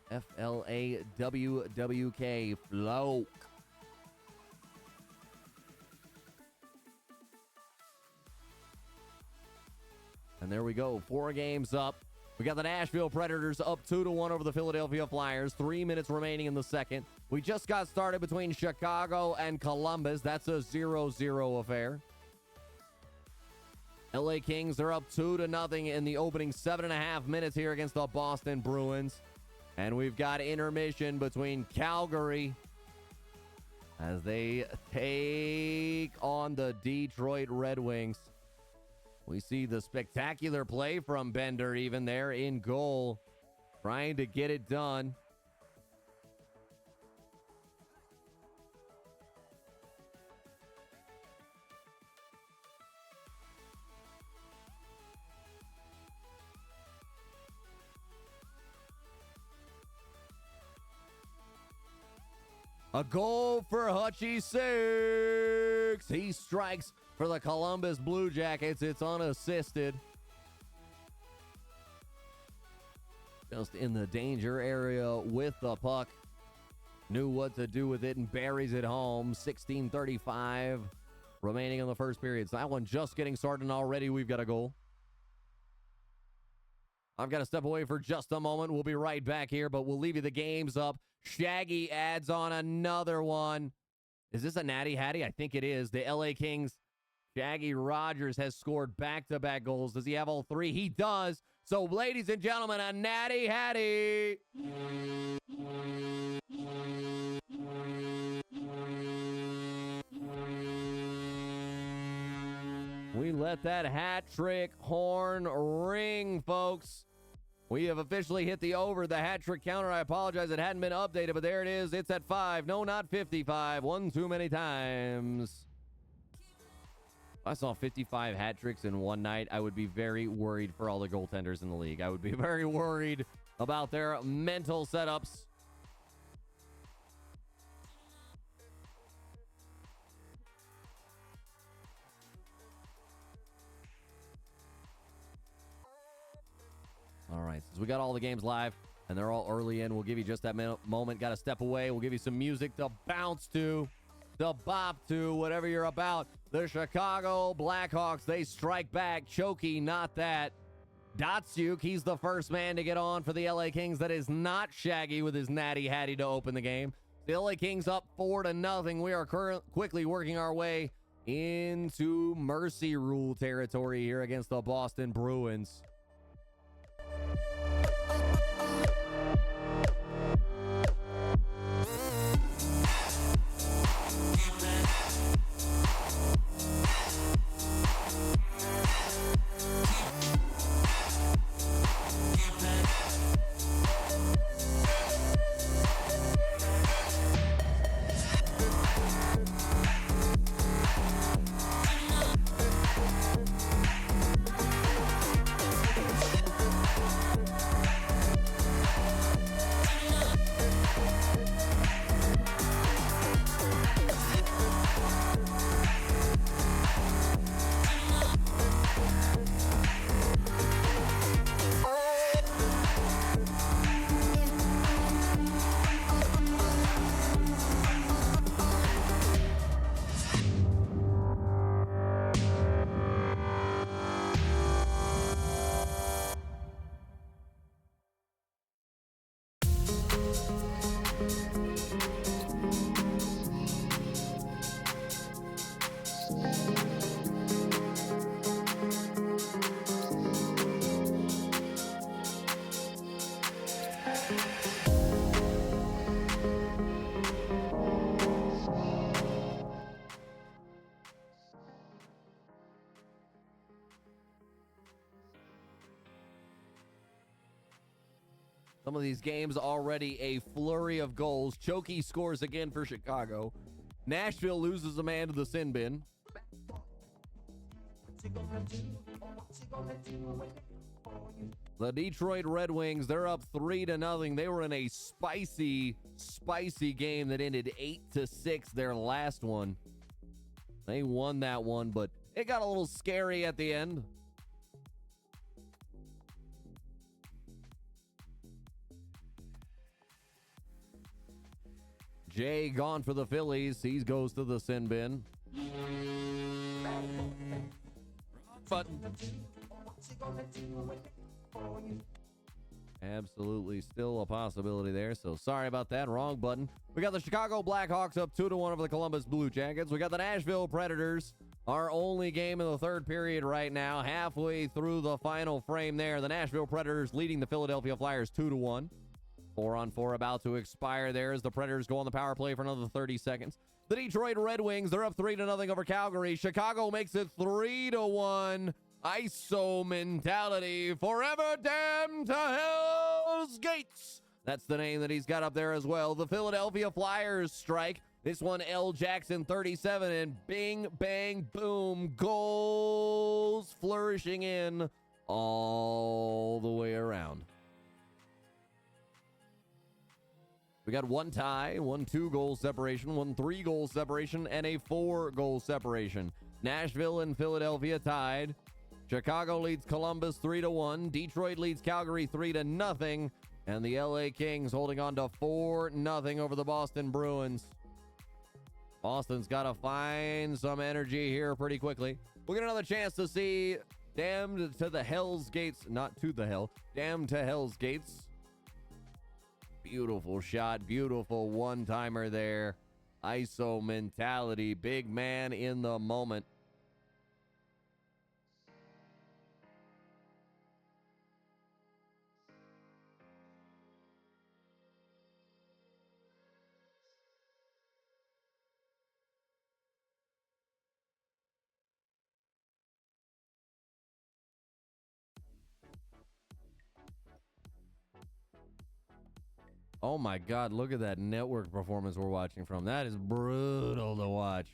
F-L-A-W-W-K. Flow. And there we go. 4 games up. We got the Nashville Predators up 2-1 over the Philadelphia Flyers. 3 minutes remaining in the second. We just got started between Chicago and Columbus. That's a 0-0 affair. LA Kings, they're up 2-0 in the opening 7.5 minutes here against the Boston Bruins. And we've got intermission between Calgary as they take on the Detroit Red Wings. We see the spectacular play from Bender even there in goal, trying to get it done. A goal for Hutchie 6. He strikes for the Columbus Blue Jackets. It's unassisted. Just in the danger area with the puck. Knew what to do with it and buries it home. 16:35 remaining in the first period. So that one just getting started and already we've got a goal. I've got to step away for just a moment. We'll be right back here, but we'll leave you the games up. Shaggy adds on another one. Is this a natty hattie? I think it is. The LA Kings, Shaggy Rogers has scored back-to-back goals. Does he have all 3? He does. So, ladies and gentlemen, a natty hattie. We let that hat trick horn ring, folks. We have officially hit the over. The hat trick counter, I apologize, it hadn't been updated, but there it is. It's at 5. No, not 55. One too many times. If I saw 55 hat tricks in one night, I would be very worried for all the goaltenders in the league. I would be very worried about their mental setups. All right, since we got all the games live and they're all early in, we'll give you just that moment. Got to step away. We'll give you some music to bounce to bop to, whatever you're about. The Chicago Blackhawks, they strike back. Choky, not that. Datsyuk, he's the first man to get on for the LA Kings. That is not Shaggy with his natty hattie to open the game. The LA Kings up 4-0. We are quickly working our way into mercy rule territory here against the Boston Bruins. Some of these games already a flurry of goals. Choky scores again for Chicago. Nashville loses a man to the sin bin. The Detroit Red Wings, they're up 3-0. They were in a spicy game that ended 8-6, their last one. They won that one, but it got a little scary at the end. Jay gone for the Phillies. He goes to the sin bin. Button. Absolutely still a possibility there, so sorry about that. Wrong button. We got the Chicago Blackhawks up 2-1 over the Columbus Blue Jackets. We got the Nashville Predators, our only game in the third period right now, halfway through the final frame there. The Nashville Predators leading the Philadelphia Flyers 2-1. 4-on-4 about to expire there as the Predators go on the power play for another 30 seconds. The Detroit Red Wings, they're up 3-0 over Calgary. Chicago makes it 3-1. ISO mentality. Forever damned to Hell's Gates. That's the name that he's got up there as well. The Philadelphia Flyers strike. This one, L. Jackson, 37, and bing, bang, boom. Goals flourishing in all the way around. We got one tie, 1 2-goal separation, 1 3-goal separation, and a 4-goal separation. Nashville and Philadelphia tied. Chicago leads Columbus 3-1. Detroit leads Calgary 3-0. And the LA Kings holding on to 4-0 over the Boston Bruins. Boston's got to find some energy here pretty quickly. We'll get another chance to see Damned to the Hell's Gates. Not to the hell. Damned to Hell's Gates. Beautiful shot. Beautiful one-timer there. ISO mentality. Big man in the moment. Oh my God, look at that network performance we're watching from. That is brutal to watch.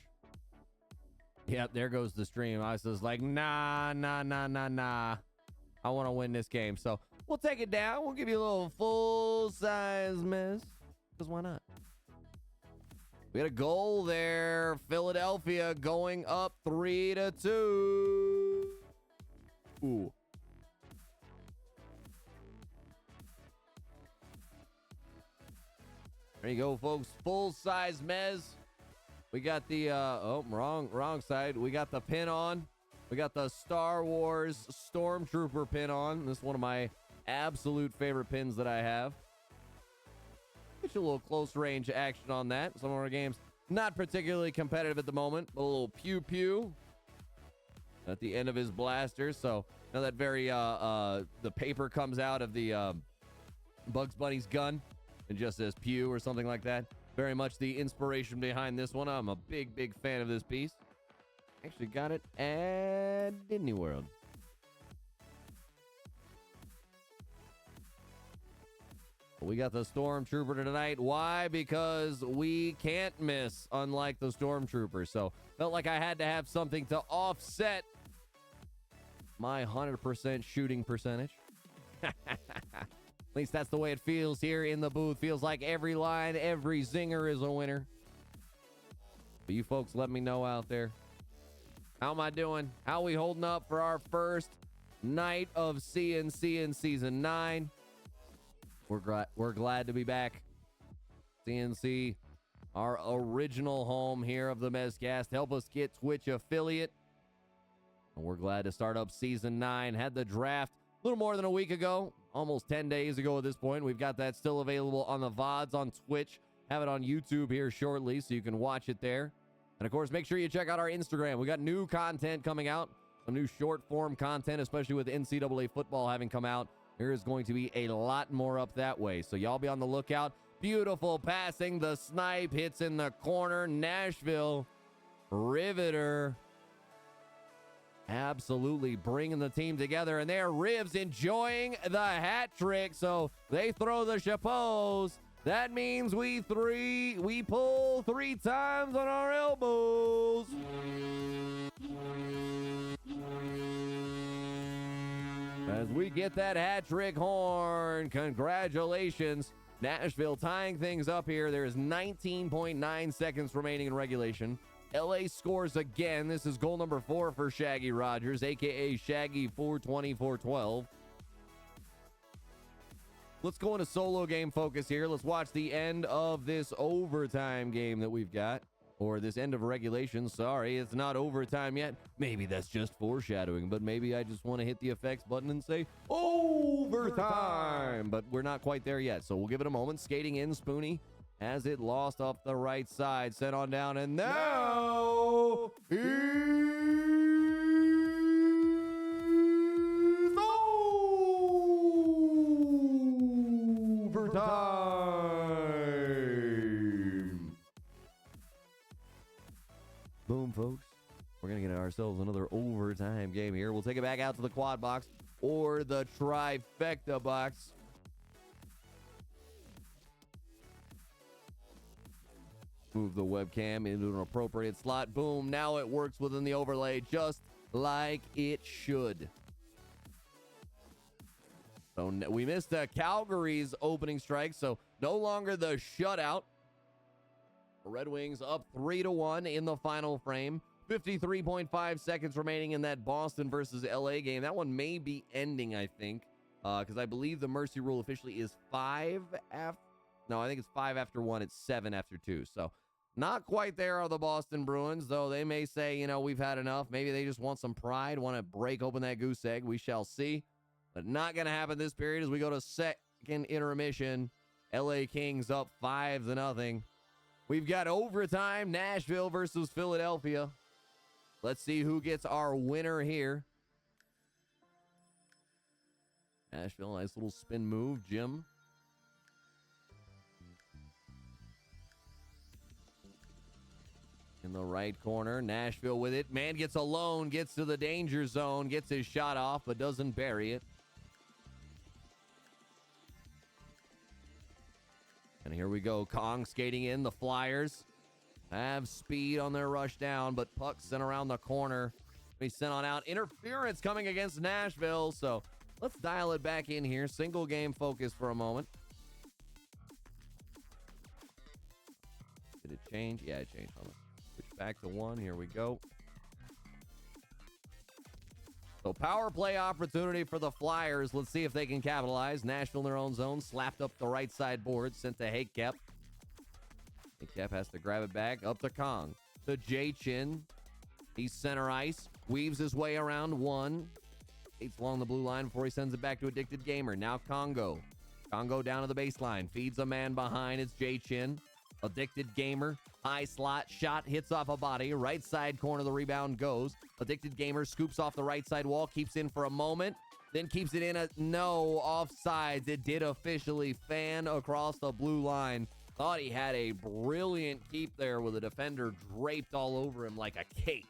Yep, there goes the stream. I was like, nah. I want to win this game. So we'll take it down. We'll give you a little full-size Mez. Because why not? We got a goal there. Philadelphia going up 3-2. Ooh. There you go, folks. Full-size Mez. We got the, wrong side. We got the pin on. We got the Star Wars Stormtrooper pin on. This is one of my absolute favorite pins that I have. Get you a little close range action on that. Some of our games not particularly competitive at the moment. A little pew-pew at the end of his blaster. So now that very, the paper comes out of the Bugs Bunny's gun. It just says pew or something like that. Very much the inspiration behind this one. I'm a big fan of this piece. Actually got it at Disney World. We got the Stormtrooper tonight. Why? Because we can't miss, unlike the Stormtrooper. So felt like I had to have something to offset my 100% shooting percentage. At least that's the way it feels here in the booth. Feels like every line, every zinger is a winner. But you folks let me know out there. How am I doing? How are we holding up for our first night of CNC in Season 9? We're glad to be back. CNC, our original home here of the Mezzcast. Help us get Twitch affiliate. And we're glad to start up Season 9. Had the draft a little more than a week ago. Almost 10 days ago at this point. We've got that still available on the VODs on Twitch. Have it on YouTube here shortly, so you can watch it there. And, of course, make sure you check out our Instagram. We got new content coming out, some new short-form content, especially with NCAA football having come out. There is going to be a lot more up that way, so y'all be on the lookout. Beautiful passing. The snipe hits in the corner. Nashville, riveter. Absolutely bringing the team together, and there Rivs enjoying the hat trick, so they throw the chapeaus. That means we pull 3 times on our elbows. As we get that hat trick horn, congratulations. Nashville tying things up here. There's 19.9 seconds remaining in regulation. LA scores again. This is goal number 4 for Shaggy Rogers, a.k.a. Shaggy 420-412. Let's go into solo game focus here. Let's watch the end of this overtime game that we've got. Or this end of regulation. Sorry, it's not overtime yet. Maybe that's just foreshadowing, but maybe I just want to hit the effects button and say overtime. But we're not quite there yet, so we'll give it a moment. Skating in, Spoonie has it lost off the right side. Sent on down, and now overtime. Boom, folks. We're going to get ourselves another overtime game here. We'll take it back out to the quad box or the trifecta box. Move the webcam into an appropriate slot. Boom. Now it works within the overlay just like it should. So we missed Calgary's opening strike, so no longer the shutout. Red Wings up 3-1 in the final frame. 53.5 seconds remaining in that Boston versus LA game. That one may be ending, I think, because I believe the mercy rule officially is 5 after. No, I think it's 5 after 1. It's 7 after 2. So not quite there are the Boston Bruins, though they may say, you know, we've had enough. Maybe they just want some pride, want to break open that goose egg. We shall see. But not going to happen this period as we go to second intermission. LA Kings up 5-0. We've got overtime, Nashville versus Philadelphia. Let's see who gets our winner here. Nashville, nice little spin move, Jim. In the right corner, Nashville with it. Man gets alone, gets to the danger zone, gets his shot off, but doesn't bury it. And here we go. Kong skating in. The Flyers have speed on their rush down, but puck sent around the corner. We sent on out. Interference coming against Nashville. So let's dial it back in here. Single game focus for a moment. Did it change? Yeah, it changed. Hold on. Switch back to 1. Here we go. So power play opportunity for the Flyers. Let's see if they can capitalize. Nashville in their own zone. Slapped up the right side board. Sent to Hakep. Hakep has to grab it back. Up to Kong. To J-Chin. He's center ice. Weaves his way around 1. Skates along the blue line before he sends it back to Addicted Gamer. Now Congo. Congo down to the baseline. Feeds a man behind. It's J-Chin. Addicted Gamer. High slot. Shot hits off a body. Right side corner. The rebound goes. Addicted Gamer scoops off the right side wall. Keeps in for a moment. Then keeps it in. No, offsides. It did officially fan across the blue line. Thought he had a brilliant keep there with a defender draped all over him like a cape.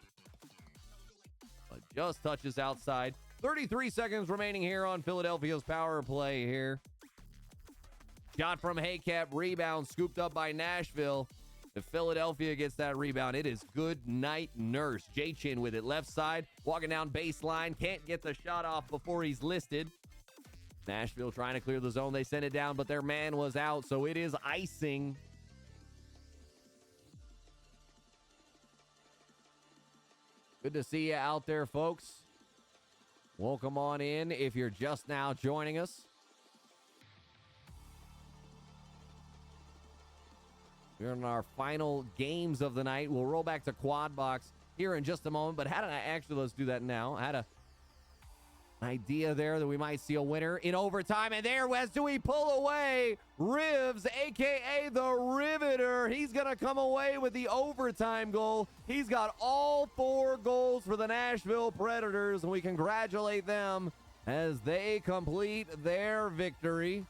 But just touches outside. 33 seconds remaining here on Philadelphia's power play here. Shot from Hakep, rebound scooped up by Nashville. If Philadelphia gets that rebound, it is good night nurse. J-Chin with it, left side, walking down baseline. Can't get the shot off before he's listed. Nashville trying to clear the zone. They sent it down, but their man was out, so it is icing. Good to see you out there, folks. Welcome on in if you're just now joining us. We're in our final games of the night. We'll roll back to Quad Box here in just a moment, but let's do that now. I had an idea there that we might see a winner in overtime, and there, Wes, do we pull away? Rivs, a.k.a. the Riveter. He's going to come away with the overtime goal. He's got all 4 goals for the Nashville Predators, and we congratulate them as they complete their victory.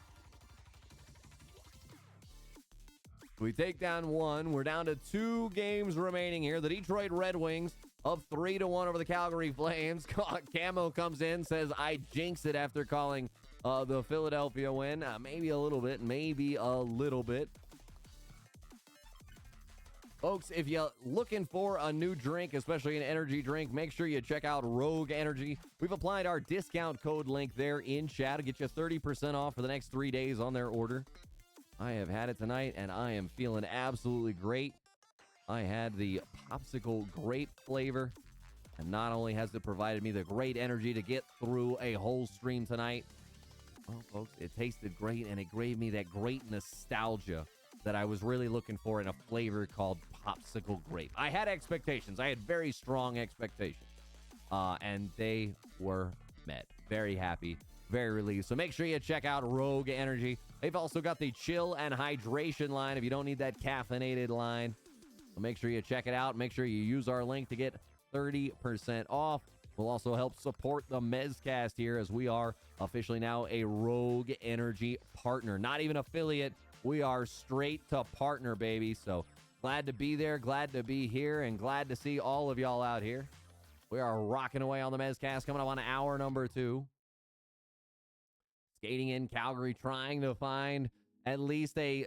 We take down 1. We're down to 2 games remaining here. The Detroit Red Wings up 3-1 over the Calgary Flames. Camo comes in, says, I jinxed it after calling the Philadelphia win. Maybe a little bit. Folks, if you're looking for a new drink, especially an energy drink, make sure you check out Rogue Energy. We've applied our discount code link there in chat to get you 30% off for the next 3 days on their order. I have had it tonight, and I am feeling absolutely great. I had the popsicle grape flavor, and not only has it provided me the great energy to get through a whole stream tonight, well, folks, it tasted great, and it gave me that great nostalgia that I was really looking for in a flavor called popsicle grape. I had expectations. I had very strong expectations, and they were met. Very happy. Very relieved. So make sure you check out Rogue Energy. They've also got the chill and hydration line if you don't need that caffeinated line. So make sure you check it out. Make sure you use our link to get 30% off. We'll also help support the Mezzcast here as we are officially now a Rogue Energy partner. Not even affiliate. We are straight to partner, baby. So glad to be there. Glad to be here. And glad to see all of y'all out here. We are rocking away on the Mezzcast. Coming up on hour number 2. Skating in Calgary, trying to find at least a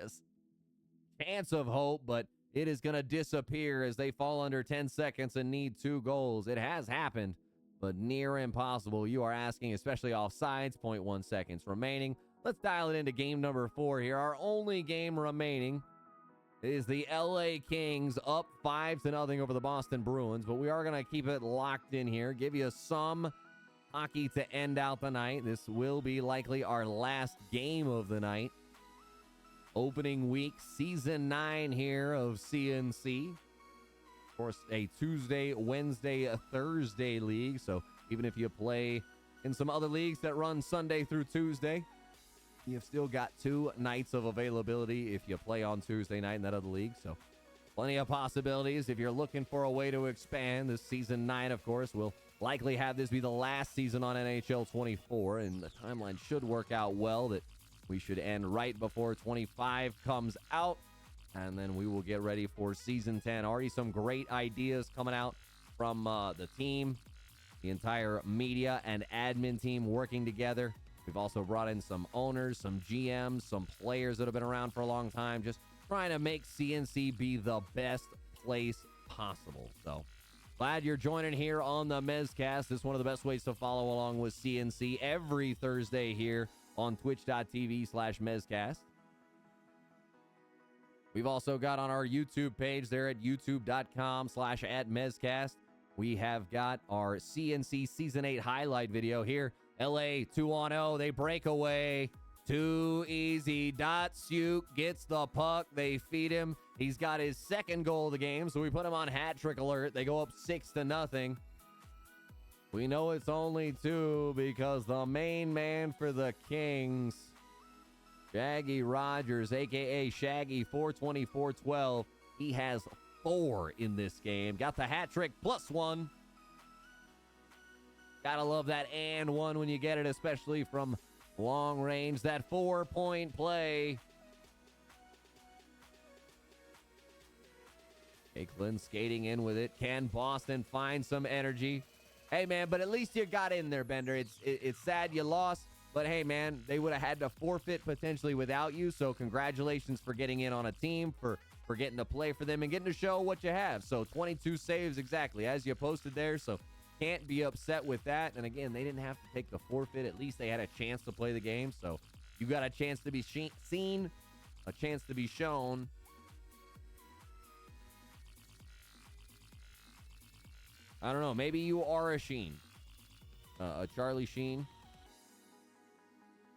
chance of hope, but it is going to disappear as they fall under 10 seconds and need 2 goals. It has happened, but near impossible. You are asking, especially offsides, 0.1 seconds remaining. Let's dial it into game number 4 here. Our only game remaining is the LA Kings up 5-0 over the Boston Bruins, but we are going to keep it locked in here, give you some hockey to end out the night. This will be likely our last game of the night. Opening week, season 9 here of CNC. Of course, a Tuesday, Wednesday, a Thursday league. So even if you play in some other leagues that run Sunday through Tuesday, you've still got 2 nights of availability if you play on Tuesday night in that other league. So plenty of possibilities. If you're looking for a way to expand, this season 9, of course, will likely have this be the last season on NHL 24, and the timeline should work out well that we should end right before 25 comes out, and then we will get ready for season 10. Already some great ideas coming out from the team, the entire media and admin team working together We've also brought in some owners, some GMs, some players that have been around for a long time, just trying to make CNC be the best place possible. So glad you're joining here on the Mezzcast. This is one of the best ways to follow along with CNC every Thursday here on twitch.tv/Mezzcast. We've also got on our YouTube page there at youtube.com/@Mezzcast. We have got our CNC Season 8 highlight video here. LA 2-0. They break away. Too easy. Datsuk gets the puck. They feed him. He's got his second goal of the game, so we put him on hat trick alert. They go up 6-0. We know it's only 2 because the main man for the Kings, Shaggy Rogers, a.k.a. Shaggy 420-412, he has 4 in this game. Got the hat trick +1. Gotta love that and one when you get it, especially from long range. That 4-point play. Aiklin skating in with it. Can Boston find some energy? Hey, man, but at least you got in there, Bender. It's sad you lost, but hey, man, they would have had to forfeit potentially without you, so congratulations for getting in on a team, for getting to play for them and getting to show what you have. So 22 saves exactly, as you posted there, so can't be upset with that. And again, they didn't have to take the forfeit. At least they had a chance to play the game. So you got a chance to be seen, a chance to be shown. I don't know. Maybe you are a Sheen, a Charlie Sheen,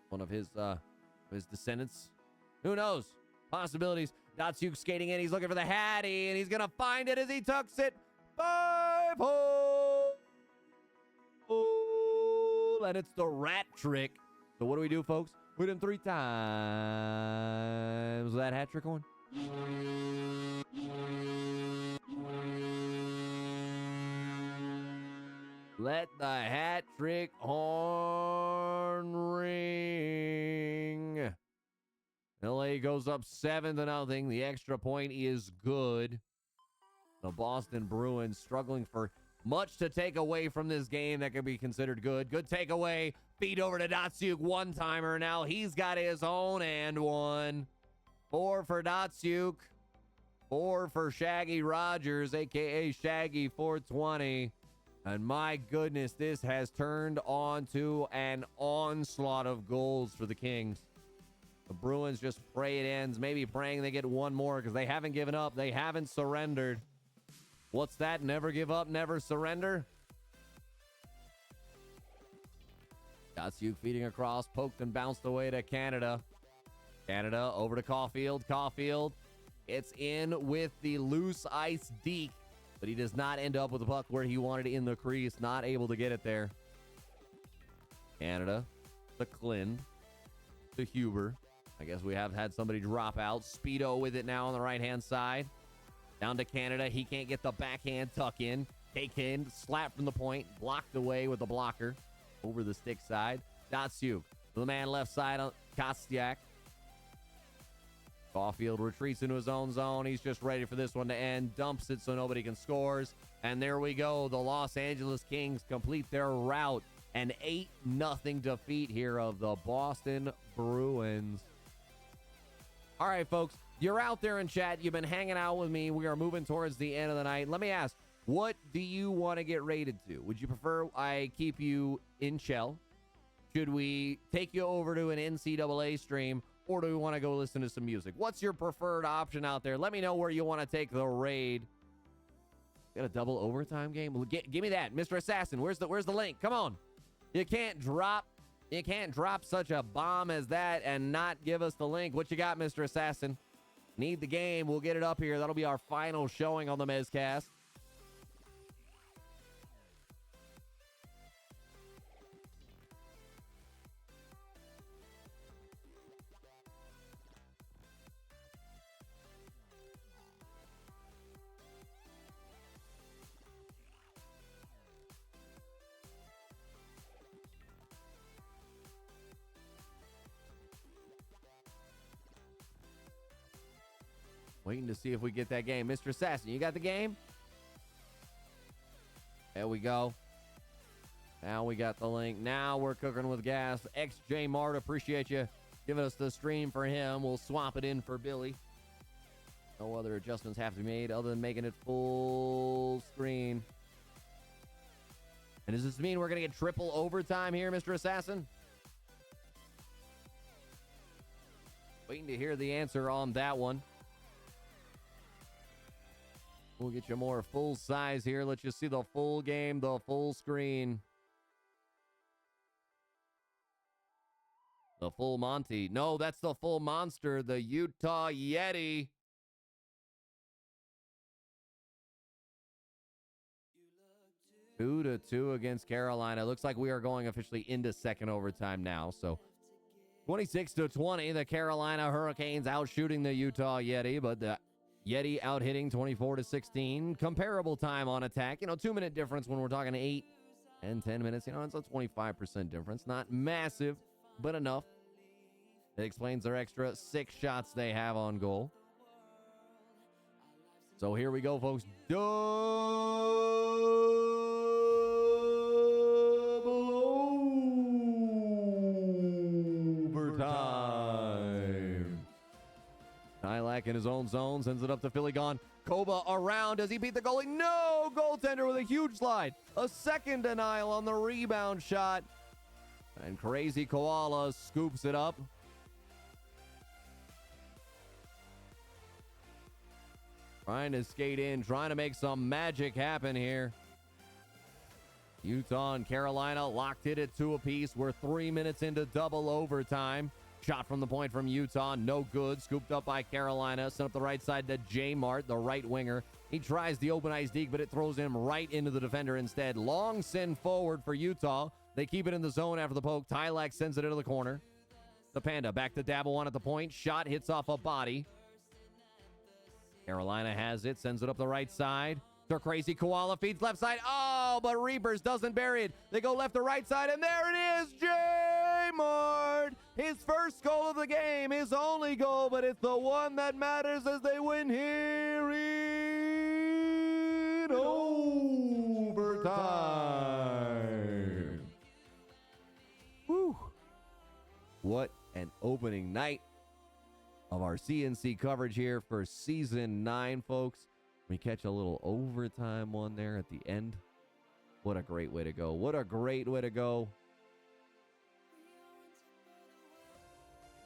one of his descendants. Who knows? Possibilities. Datsuk skating in. He's looking for the Hattie, and he's gonna find it as he tucks it. 5-hole. And it's the rat trick. So what do we do, folks? We hit him 3 times. That hat trick on? Let the hat trick horn ring. LA goes up 7-0. The extra point is good. The Boston Bruins struggling for much to take away from this game that can be considered good. Good takeaway. Feed over to Datsuk. One-timer now. He's got his own and one. 4 for Datsuk. 4 for Shaggy Rogers, a.k.a. Shaggy 420. And my goodness, this has turned on to an onslaught of goals for the Kings. The Bruins just pray it ends. Maybe praying they get one more because they haven't given up. They haven't surrendered. What's that? Never give up, never surrender? Datsuk feeding across, poked and bounced away to Canada. Canada over to Caulfield. Caulfield, it's in with the loose ice deke, but he does not end up with the puck where he wanted it in the crease. Not able to get it there. Canada to Clind to Huber. I guess we have had somebody drop out. Speedo with it now on the right-hand side. Down to Canada. He can't get the backhand tuck in. Take in. Slap from the point. Blocked away with the blocker. Over the stick side. Datsuk. The man left side on Kostiak. Caulfield retreats into his own zone. He's just ready for this one to end. Dumps it so nobody can scores. And there we go. The Los Angeles Kings complete their rout. An 8-0 defeat here of the Boston Bruins. All right, folks. You're out there in chat. You've been hanging out with me. We are moving towards the end of the night. Let me ask, what do you want to get rated to? Would you prefer I keep you in Shell? Should we take you over to an NCAA stream? Or do we want to go listen to some music? What's your preferred option out there? Let me know where you want to take the raid. Got a double overtime game? Well, give me that. Mr. Assassin, where's the link? Come on. You can't drop such a bomb as that and not give us the link. What you got, Mr. Assassin? Need the game. We'll get it up here. That'll be our final showing on the Mezzcast. Waiting to see if we get that game. Mr. Assassin, you got the game? There we go. Now we got the link. Now we're cooking with gas. XJ Mart, appreciate you giving us the stream for him. We'll swap it in for Billy. No other adjustments have to be made other than making it full screen. And does this mean we're going to get triple overtime here, Mr. Assassin? Waiting to hear the answer on that one. We'll get you more full size here. Let you see the full game, the full screen. The full Monty. No, that's the full monster, the Utah Yeti. 2-2 against Carolina. Looks like we are going officially into second overtime now. So 26-20, the Carolina Hurricanes out shooting the Utah Yeti, but the Yeti out hitting 24-16. Comparable time on attack. 2-minute difference when we're talking 8 and 10 minutes. It's a 25% difference. Not massive, but enough. It explains their extra 6 shots they have on goal. So here we go, folks. Overtime. Nylack in his own zone sends it up to Philly. Gone. Koba around. Does he beat the goalie? No! Goaltender with a huge slide. A second denial on the rebound shot. And Crazy Koala scoops it up. Trying to skate in, trying to make some magic happen here. Utah and Carolina locked it at 2 apiece. We're 3 minutes into double overtime. Shot from the point from Utah, no good. Scooped up by Carolina. Sent up the right side to J Mart, the right winger. He tries the open ice deke, but it throws him right into the defender instead. Long send forward for Utah. They keep it in the zone after the poke. Tylack sends it into the corner. The Panda back to Dabble one at the point. Shot hits off a body. Carolina has it, sends it up the right side. Their Crazy Koala feeds left side. Oh, but Reapers doesn't bury it. They go left to right side, and there it is, J Mart. His first goal of the game, his only goal, but it's the one that matters as they win here in overtime. Whew. What an opening night of our CNC coverage here for season 9, folks. We catch a little overtime one there at the end. What a great way to go. What a great way to go.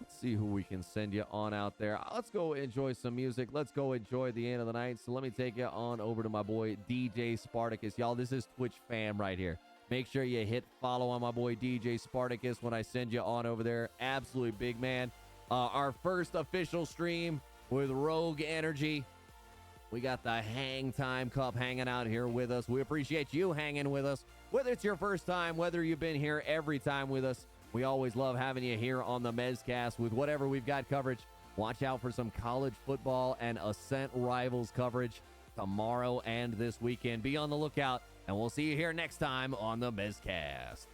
Let's see who we can send you on out there. Let's go enjoy some music. Let's go enjoy the end of the night. So let me take you on over to my boy DJ Spartacus. Y'all, this is Twitch fam right here. Make sure you hit follow on my boy DJ Spartacus when I send you on over there. Absolutely big man. Our first official stream with Rogue Energy. We got the Hang Time Cup hanging out here with us. We appreciate you hanging with us. Whether it's your first time, whether you've been here every time with us, we always love having you here on the Mezzcast with whatever we've got coverage. Watch out for some college football and Ascent Rivals coverage tomorrow and this weekend. Be on the lookout, and we'll see you here next time on the Mezzcast.